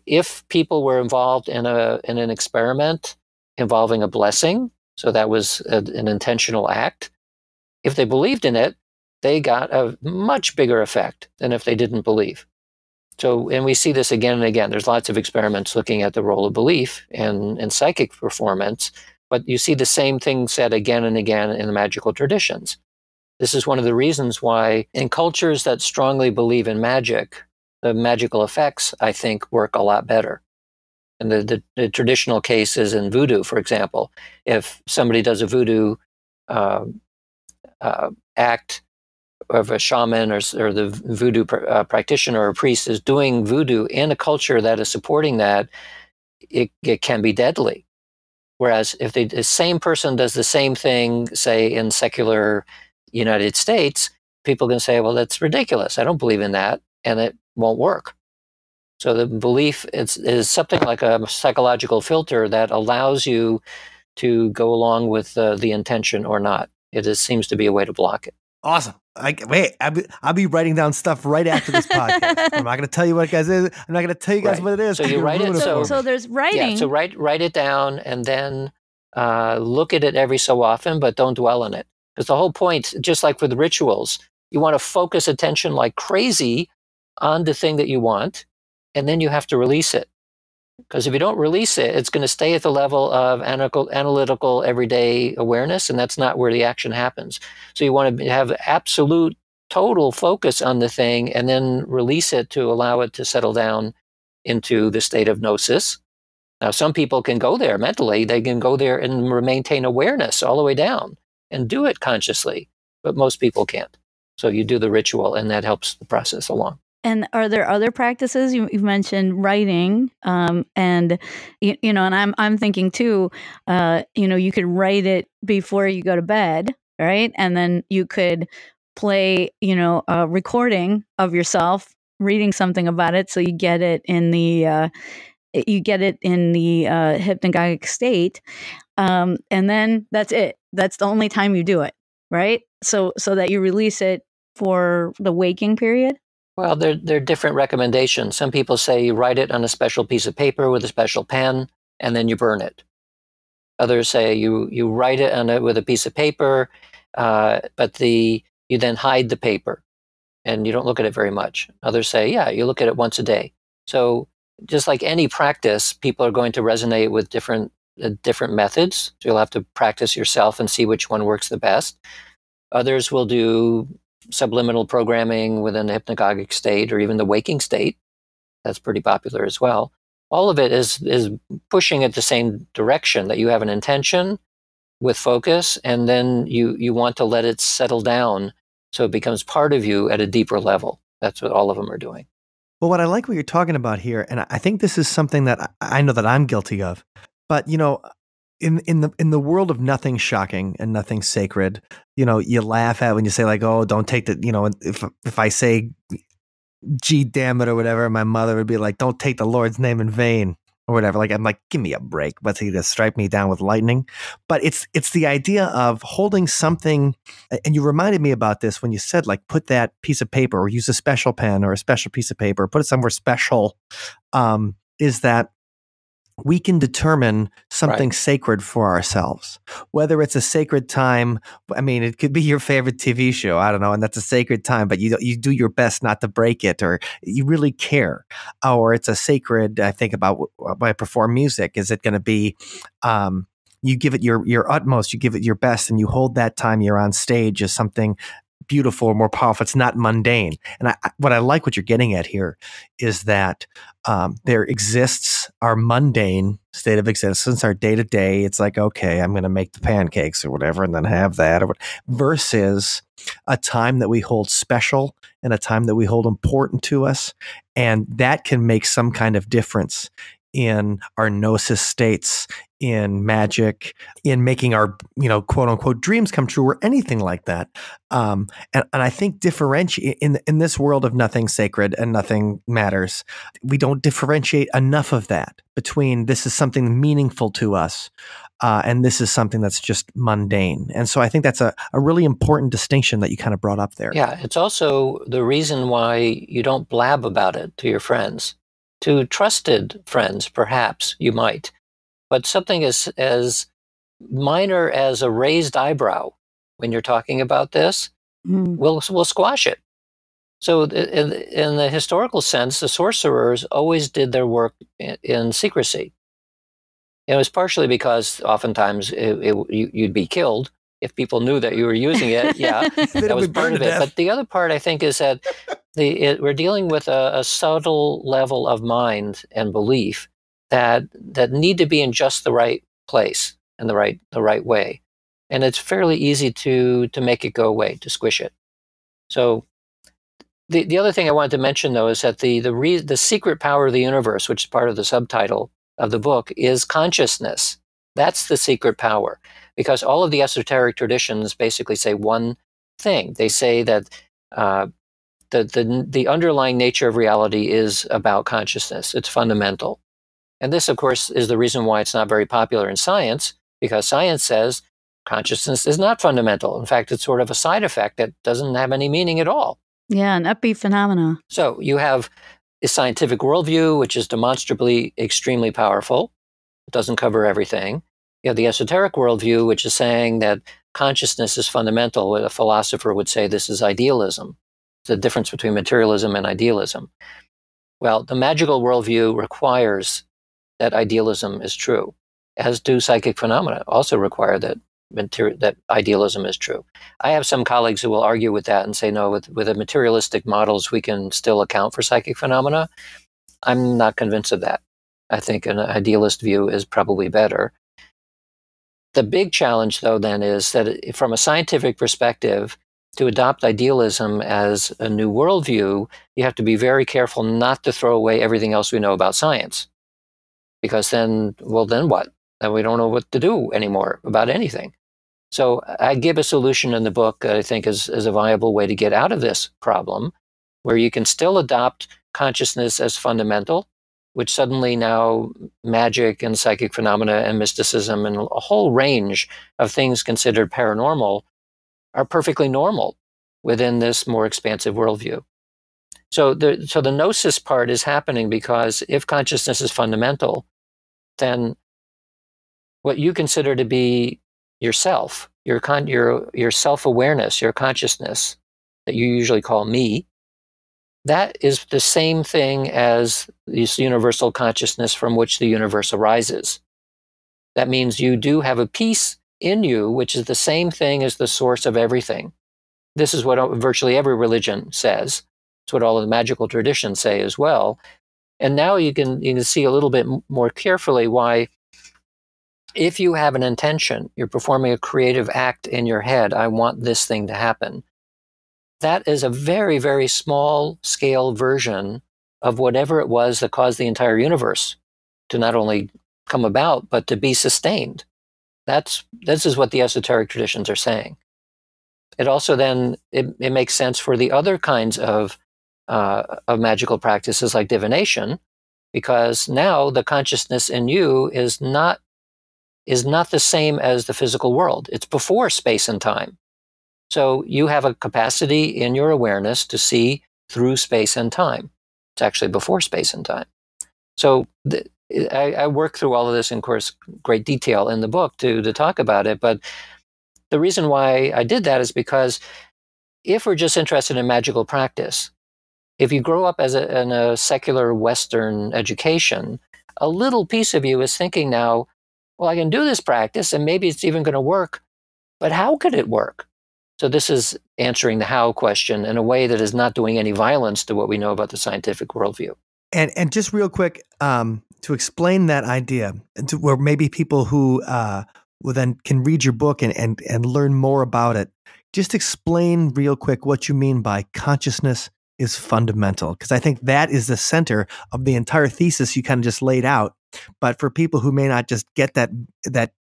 if people were involved in an experiment involving a blessing, so that was an intentional act, if they believed in it, they got a much bigger effect than if they didn't believe. So, and we see this again and again. There's lots of experiments looking at the role of belief in psychic performance, but you see the same thing said again and again in the magical traditions. This is one of the reasons why in cultures that strongly believe in magic, the magical effects, I think, work a lot better. And the traditional case is in voodoo, for example. If somebody does a voodoo act of a shaman or the voodoo practitioner or priest is doing voodoo in a culture that is supporting that, it can be deadly. Whereas if the same person does the same thing, say, in secular United States, people can say, well, that's ridiculous. I don't believe in that, and it won't work. So the belief is something like a psychological filter that allows you to go along with the intention or not. It seems to be a way to block it. Awesome. I'll be writing down stuff right after this podcast. I'm not going to tell you what it is. I'm not going to tell you guys what it is. So you write it. So there's writing. Yeah, so write it down and then look at it every so often, but don't dwell on it. Because the whole point, just like with rituals, you want to focus attention like crazy on the thing that you want, and then you have to release it. Because if you don't release it, it's going to stay at the level of analytical everyday awareness, and that's not where the action happens. So you want to have absolute, total focus on the thing, and then release it to allow it to settle down into the state of gnosis. Now, some people can go there mentally. They can go there and maintain awareness all the way down and do it consciously, but most people can't. So you do the ritual, and that helps the process along. And are there other practices? You've mentioned writing, and and I'm thinking too. You could write it before you go to bed, right? And then you could play, a recording of yourself reading something about it, so you get it in the hypnagogic state, and then that's it. That's the only time you do it, right? So that you release it for the waking period. Well, there are different recommendations. Some people say you write it on a special piece of paper with a special pen, and then you burn it. Others say you write it with a piece of paper, but you then hide the paper, and you don't look at it very much. Others say, yeah, you look at it once a day. So just like any practice, people are going to resonate with different methods. So you'll have to practice yourself and see which one works the best. Others will do subliminal programming within the hypnagogic state or even the waking state. That's pretty popular as well. All of it is pushing at the same direction, that you have an intention with focus, and then you want to let it settle down so it becomes part of you at a deeper level. That's what all of them are doing. Well, what I like what you're talking about here, and I think this is something that I know that I'm guilty of, but in the world of nothing shocking and nothing sacred, you laugh at when you say like, oh, don't take the, if I say, gee, damn it or whatever, my mother would be like, don't take the Lord's name in vain or whatever. Like, I'm like, give me a break. What's he to strike me down with lightning? But it's the idea of holding something. And you reminded me about this when you said like, put that piece of paper or use a special pen or a special piece of paper, put it somewhere special. Is that we can determine something sacred for ourselves, whether it's a sacred time. I mean, it could be your favorite TV show. I don't know. And that's a sacred time, but you do your best not to break it, or you really care. Or it's a sacred, I think about when I perform music. Is it going to be, you give it your utmost, you give it your best, and you hold that time you're on stage as something beautiful or more powerful. It's not mundane. And what I like what you're getting at here is that there exists our mundane state of existence, our day to day. It's like, okay, I'm going to make the pancakes or whatever, and then have that, versus a time that we hold special and a time that we hold important to us. And that can make some kind of difference in our gnosis states, in magic, in making our, quote unquote dreams come true, or anything like that. And I think differentiate in this world of nothing sacred and nothing matters, we don't differentiate enough of that between this is something meaningful to us, and this is something that's just mundane. And so I think that's a really important distinction that you kind of brought up there. Yeah, it's also the reason why you don't blab about it to your friends. To trusted friends, perhaps you might, but something as minor as a raised eyebrow when you're talking about this, we'll squash it. So in the historical sense, the sorcerers always did their work in secrecy. It was partially because oftentimes you'd be killed if people knew that you were using it, yeah, that was part of it. But the other part, I think, is that we're dealing with a subtle level of mind and belief that need to be in just the right place and the right way, and it's fairly easy to make it go away, to squish it. So the other thing I wanted to mention, though, is that the secret power of the universe, which is part of the subtitle of the book, is consciousness. That's the secret power, because all of the esoteric traditions basically say one thing. They say that the underlying nature of reality is about consciousness. It's fundamental. And this, of course, is the reason why it's not very popular in science, because science says consciousness is not fundamental. In fact, it's sort of a side effect that doesn't have any meaning at all. Yeah, an epiphenomena. So you have a scientific worldview, which is demonstrably extremely powerful. It doesn't cover everything. You have the esoteric worldview, which is saying that consciousness is fundamental. A philosopher would say this is idealism. It's the difference between materialism and idealism. Well, the magical worldview requires that idealism is true, as do psychic phenomena also require that idealism is true. I have some colleagues who will argue with that and say, no, with the materialistic models, we can still account for psychic phenomena. I'm not convinced of that. I think an idealist view is probably better. The big challenge, though, then, is that from a scientific perspective, to adopt idealism as a new worldview, you have to be very careful not to throw away everything else we know about science. Because then what? Then we don't know what to do anymore about anything. So I give a solution in the book that I think is a viable way to get out of this problem, where you can still adopt consciousness as fundamental, which suddenly now magic and psychic phenomena and mysticism and a whole range of things considered paranormal are perfectly normal within this more expansive worldview. So the gnosis part is happening because if consciousness is fundamental, then what you consider to be yourself, your self-awareness, your consciousness that you usually call me, that is the same thing as this universal consciousness from which the universe arises. That means you do have a piece in you which is the same thing as the source of everything. This is what virtually every religion says. It's what all of the magical traditions say as well. And now you can see a little bit more carefully why, if you have an intention, you're performing a creative act in your head, I want this thing to happen. That is a very, very small scale version of whatever it was that caused the entire universe to not only come about, but to be sustained. This is what the esoteric traditions are saying. It also then, it makes sense for the other kinds of magical practices like divination, because now the consciousness in you is not the same as the physical world. It's before space and time. So you have a capacity in your awareness to see through space and time. It's actually before space and time. So I work through all of this in, of course, great detail in the book to talk about it. But the reason why I did that is because if we're just interested in magical practice, if you grow up in a secular Western education, a little piece of you is thinking now, well, I can do this practice and maybe it's even going to work, but how could it work? So this is answering the how question in a way that is not doing any violence to what we know about the scientific worldview. And just real quick, to explain that idea, where maybe people who will then can read your book and learn more about it, just explain real quick what you mean by consciousness is fundamental, because I think that is the center of the entire thesis you kind of just laid out. But for people who may not just get that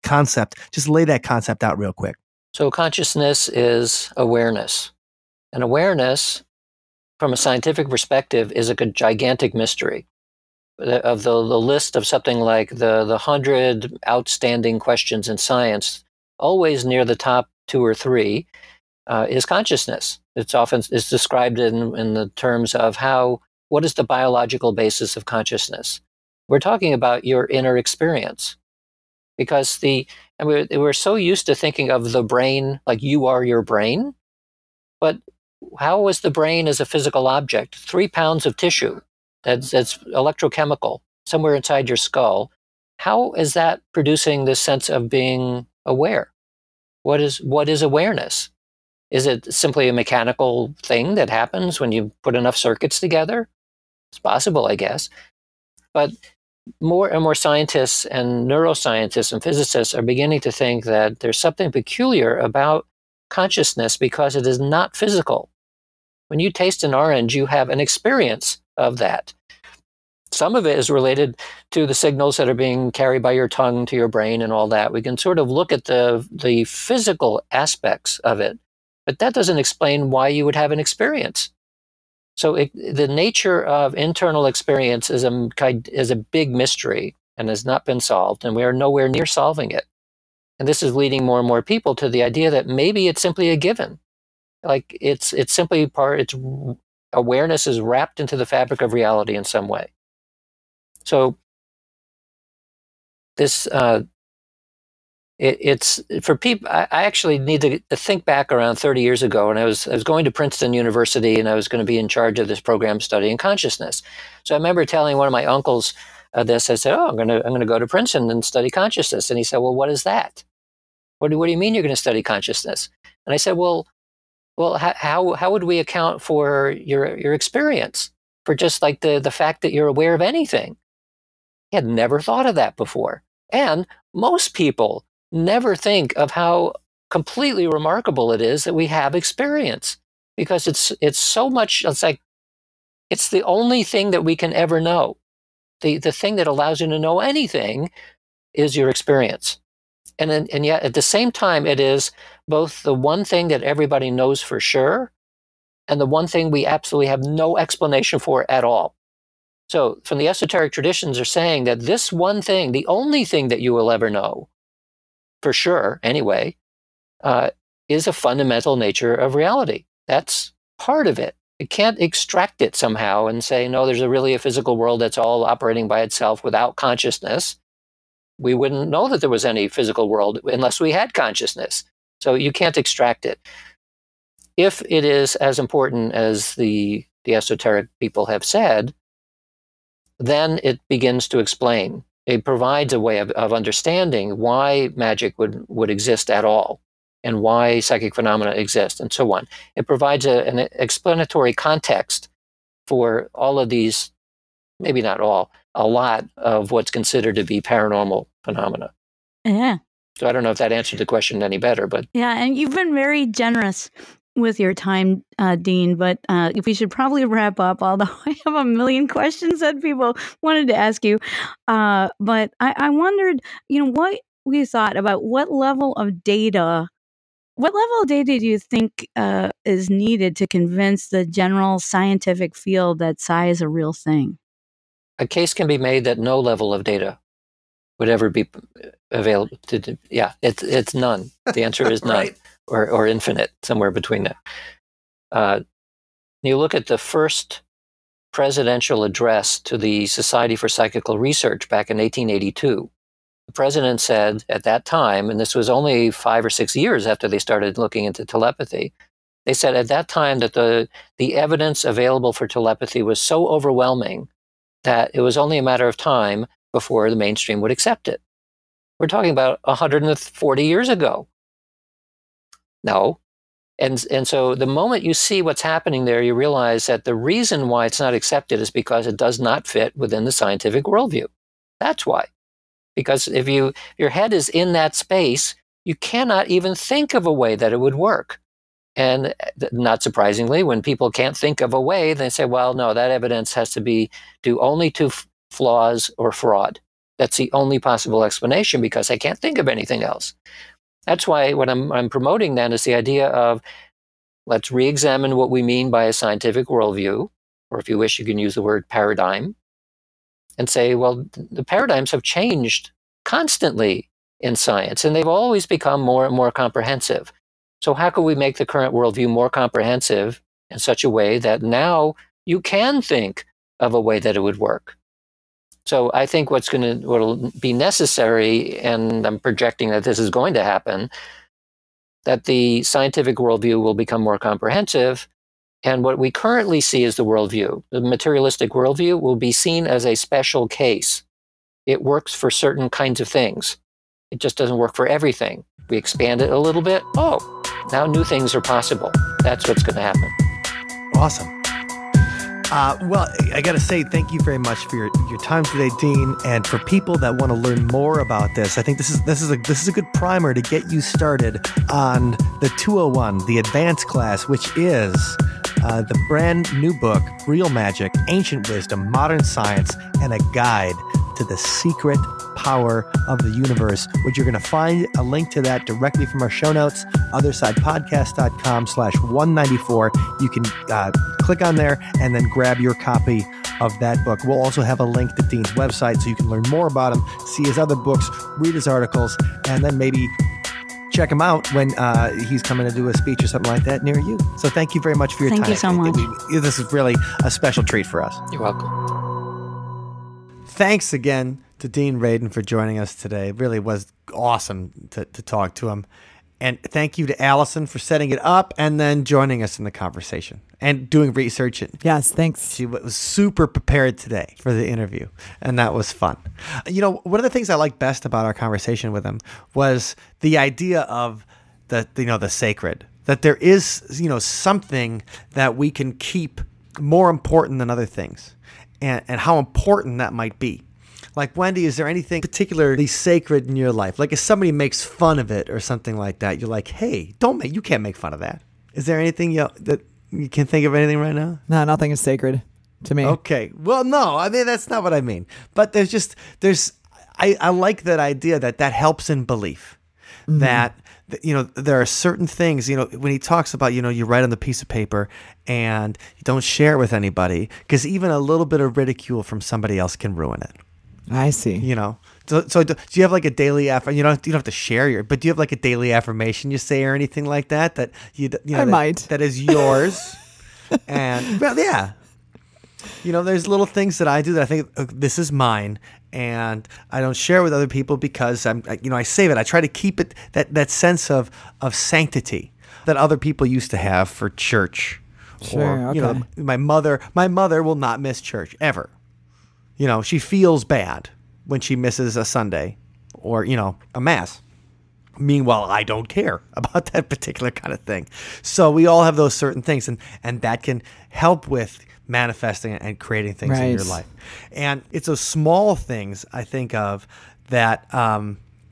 concept, just lay that concept out real quick. So consciousness is awareness. And awareness, from a scientific perspective, is a gigantic mystery. Of the list of something like the 100 outstanding questions in science, always near the top 2 or 3 is consciousness. It's described in the terms of what is the biological basis of consciousness? We're talking about your inner experience, because we're so used to thinking of the brain like you are your brain, but how is the brain as a physical object? 3 pounds of tissue that's electrochemical somewhere inside your skull. How is that producing this sense of being aware? What is awareness? Is it simply a mechanical thing that happens when you put enough circuits together? It's possible, I guess. But more and more scientists and neuroscientists and physicists are beginning to think that there's something peculiar about consciousness because it is not physical. When you taste an orange, you have an experience of that. Some of it is related to the signals that are being carried by your tongue to your brain and all that. We can sort of look at the physical aspects of it, but that doesn't explain why you would have an experience. So the nature of internal experience is a big mystery and has not been solved, and we are nowhere near solving it. And this is leading more and more people to the idea that maybe it's simply a given. Like it's simply awareness is wrapped into the fabric of reality in some way. So this it's for people. I actually need to think back around 30 years ago, and I was going to Princeton University, and I was going to be in charge of this program studying consciousness. So I remember telling one of my uncles this. I said, "Oh, I'm going to go to Princeton and study consciousness." And he said, "Well, what is that? What do you mean you're going to study consciousness?" And I said, "Well, how would we account for your experience, for just like the fact that you're aware of anything?" He had never thought of that before. And most people never think of how completely remarkable it is that we have experience, because it's so much, it's like, it's the only thing that we can ever know. The thing that allows you to know anything is your experience. And yet at the same time, it is both the one thing that everybody knows for sure and the one thing we absolutely have no explanation for at all. So from the esoteric traditions are saying that this one thing, the only thing that you will ever know, for sure anyway, is a fundamental nature of reality. That's part of it. You can't extract it somehow and say, no, there's really a physical world that's all operating by itself without consciousness. We wouldn't know that there was any physical world unless we had consciousness. So you can't extract it. If it is as important as the esoteric people have said, then it begins to explain. It provides a way of understanding why magic would exist at all and why psychic phenomena exist and so on. It provides an explanatory context for all of these, maybe not all, a lot of what's considered to be paranormal phenomena. Yeah. So I don't know if that answered the question any better, but... Yeah, and you've been very generous with your time, Dean, but we should probably wrap up, although I have a million questions that people wanted to ask you. But I wondered, what we thought about what level of data do you think is needed to convince the general scientific field that psi is a real thing? A case can be made that no level of data would ever be available to. Yeah, it's none. The answer is none. Right. Or infinite, somewhere between that. You look at the first presidential address to the Society for Psychical Research back in 1882. The president said at that time, and this was only 5 or 6 years after they started looking into telepathy, they said at that time that the evidence available for telepathy was so overwhelming that it was only a matter of time before the mainstream would accept it. We're talking about 140 years ago. No. And so the moment you see what's happening there, you realize that the reason why it's not accepted is because it does not fit within the scientific worldview. That's why. Because if your head is in that space, you cannot even think of a way that it would work. And not surprisingly, when people can't think of a way, they say, well, no, that evidence has to be due only to flaws or fraud. That's the only possible explanation because I can't think of anything else. That's why what I'm promoting then is the idea of let's re-examine what we mean by a scientific worldview, or if you wish, you can use the word paradigm, and say, well, the paradigms have changed constantly in science, and they've always become more and more comprehensive. So how can we make the current worldview more comprehensive in such a way that now you can think of a way that it would work? So I think what'll be necessary, and I'm projecting that this is going to happen, that the scientific worldview will become more comprehensive, and what we currently see as the worldview, the materialistic worldview, will be seen as a special case. It works for certain kinds of things. It just doesn't work for everything. we expand it a little bit, now new things are possible. That's what's going to happen. Awesome. Well, I got to say thank you very much for your time today, Dean, and for people that want to learn more about this. I think this is a good primer to get you started on the 201, the advanced class, which is the brand new book, Real Magic, Ancient Wisdom, Modern Science, and a Guide to the Secret Power of the Universe, which you're going to find a link to that directly from our show notes, othersidepodcast.com/194. You can click on there and then grab your copy of that book. We'll also have a link to Dean's website so you can learn more about him, see his other books, read his articles, and then maybe check him out when he's coming to do a speech or something like that near you. So thank you very much for your time. Thank you so much. This is really a special treat for us. You're welcome. Thanks again to Dean Radin for joining us today. It really was awesome to talk to him. And thank you to Allison for setting it up and then joining us in the conversation and doing research. Yes, thanks. She was super prepared today for the interview, and that was fun. You know, one of the things I liked best about our conversation with him was the idea of the sacred, that there is, something that we can keep more important than other things, and how important that might be. Like, Wendy, is there anything particularly sacred in your life? Like, if somebody makes fun of it or something like that, you're like, hey, you can't make fun of that. Is there anything that you can think of anything right now? No, nothing is sacred to me. Okay. Well, no, I mean, that's not what I mean. But I like that idea that helps in belief. Mm-hmm. That, there are certain things, when he talks about, you write on the piece of paper and you don't share it with anybody, because even a little bit of ridicule from somebody else can ruin it. I see. So do you have like a daily you don't have to share but do you have like a daily affirmation you say or anything like that I might. That is yours? And well, yeah, there's little things that I do that I think this is mine, and I don't share with other people because I save it. I try to keep it that sense of sanctity that other people used to have for church. Sure. Or okay. My mother will not miss church ever. She feels bad when she misses a Sunday or, a mass. Meanwhile, I don't care about that particular kind of thing. So we all have those certain things, and that can help with manifesting and creating things in your life. And it's those small things I think of that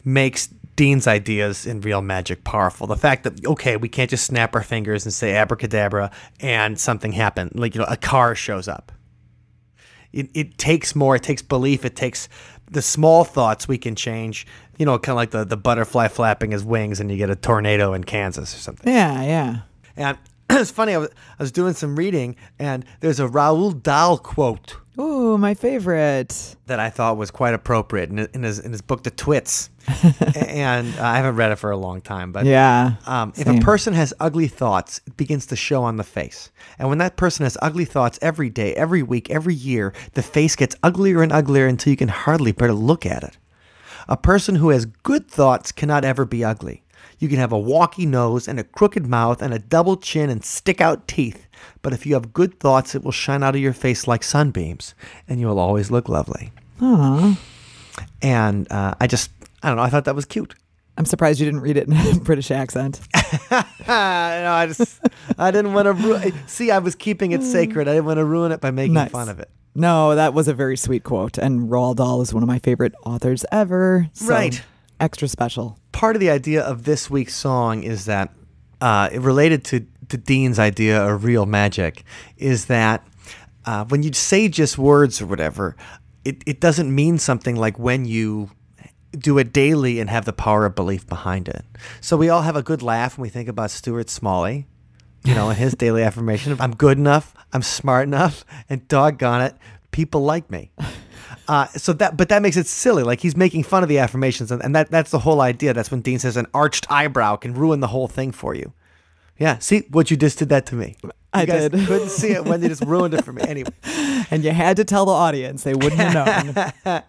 makes Dean's ideas in Real Magic powerful. The fact that, okay, we can't just snap our fingers and say abracadabra and something happened. Like, a car shows up. It takes more. It takes belief. It takes the small thoughts we can change. Kind of like the butterfly flapping his wings and you get a tornado in Kansas or something. Yeah. And it's funny. I was doing some reading and there's a Roald Dahl quote. Ooh, my favorite. That I thought was quite appropriate in his book, The Twits. And I haven't read it for a long time. But yeah, if a person has ugly thoughts, it begins to show on the face. And when that person has ugly thoughts every day, every week, every year, the face gets uglier and uglier until you can hardly bear to look at it. A person who has good thoughts cannot ever be ugly. You can have a wonky nose and a crooked mouth and a double chin and stick-out teeth. But if you have good thoughts, it will shine out of your face like sunbeams, and you will always look lovely. Aww. And I don't know, I thought that was cute. I'm surprised you didn't read it in a British accent. I didn't want to see, I was keeping it sacred. I didn't want to ruin it by making fun of it. No, that was a very sweet quote, and Roald Dahl is one of my favorite authors ever. So right. Extra special. Part of the idea of this week's song is that, related to Dean's idea of real magic, is that when you say just words or whatever, it doesn't mean something like when you do it daily and have the power of belief behind it. So we all have a good laugh when we think about Stuart Smalley, and his daily affirmation of, I'm good enough, I'm smart enough, and doggone it, people like me. But that makes it silly. Like, he's making fun of the affirmations, and that's the whole idea. That's when Dean says an arched eyebrow can ruin the whole thing for you. Yeah, see what you just did that to me. You guys did. Couldn't see it when they just ruined it for me. Anyway, and you had to tell the audience; they wouldn't have known.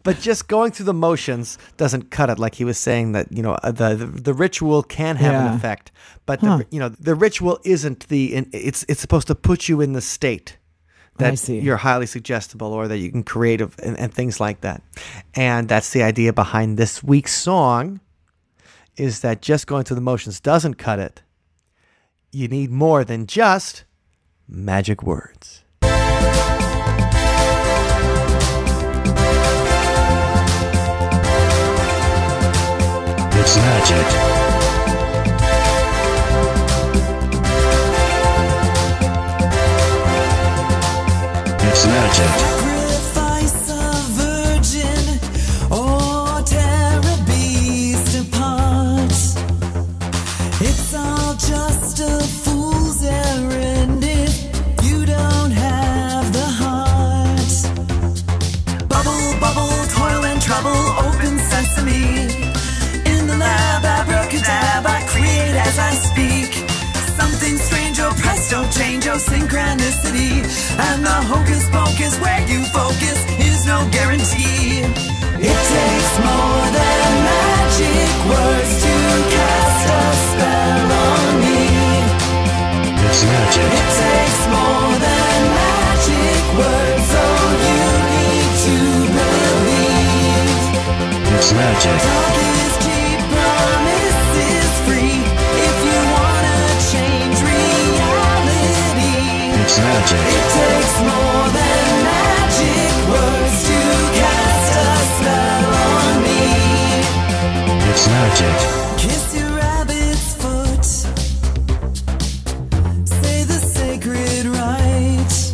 But just going through the motions doesn't cut it. Like he was saying that the ritual can have an effect, but the ritual isn't it's supposed to put you in the state that you're highly suggestible or that you can creative and things like that. And that's the idea behind this week's song is that just going through the motions doesn't cut it. You need more than just magic words. It's magic. It's magic. Sacrifice a virgin or tear a beast apart. It's all just a fool's errand if you don't have the heart. Bubble, bubble, toil and trouble, open sesame. In the lab, abracadabra, I create as I speak. Something strange, oh presto, change, oh synchronicity. And the hocus pocus where you focus is no guarantee. It takes more than magic words to cast a spell on me. It's magic. It takes more than magic words, oh you need to believe. It's magic. Talk is cheap, promise is free. If you wanna change reality, It's magic. it takes more than magic words to cast a spell on me. It's magic. Kiss your rabbit's foot. Say the sacred rite.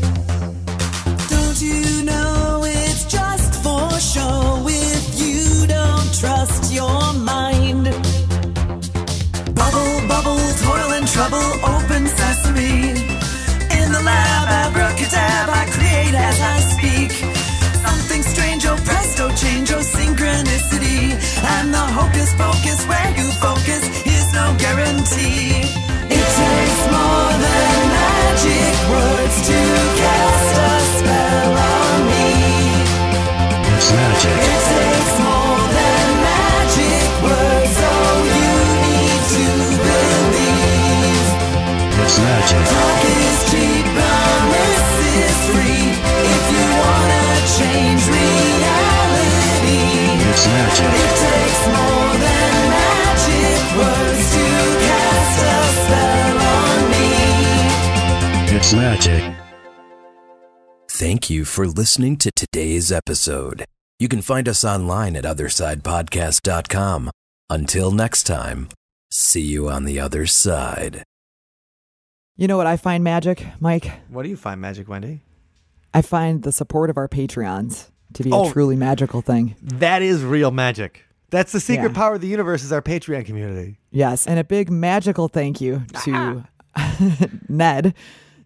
Don't you know it's just for show if you don't trust your mind? Bubble, bubble, toil and trouble, open sesame. In the lab, abracadabra, I create as I speak. Something strange, oh presto, change, oh synchronicity. And the hocus pocus where you focus is no guarantee. It takes more than magic words to cast a spell on me. It's magic. It takes more than magic words, oh you need to believe. It's magic. Talk is cheap, promise is free. If you wanna change reality, It's magic. it takes more than magic words to cast a spell on me. It's magic. Thank you for listening to today's episode. You can find us online at othersidepodcast.com. Until next time, see you on the other side. You know what I find magic, Mike? What do you find magic, Wendy? I find the support of our Patreons to be Oh. a truly magical thing. That is real magic. That's the secret Yeah. power of the universe is our Patreon community. Yes, and a big magical thank you to Ned,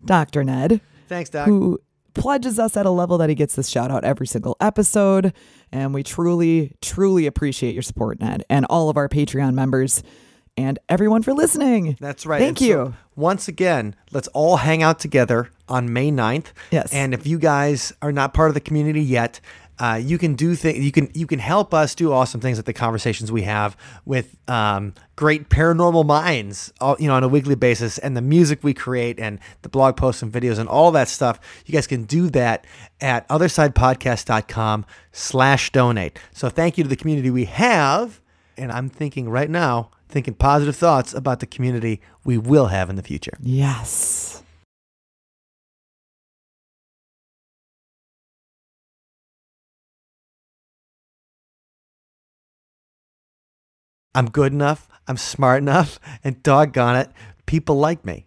Dr. Ned, Thanks, Doc. who pledges us at a level that he gets this shout out every single episode. And we truly, truly appreciate your support, Ned, and all of our Patreon members and everyone for listening. That's right. Thank And you. so, once again, let's all hang out together on May 9th. Yes. And if you guys are not part of the community yet, you can do things. You can help us do awesome things at the conversations we have with great paranormal minds, on a weekly basis, and the music we create, and the blog posts and videos, and all that stuff. You guys can do that at othersidepodcast.com/donate. So thank you to the community we have, and I'm thinking right now, positive thoughts about the community we will have in the future. Yes. I'm good enough, I'm smart enough, and doggone it, people like me.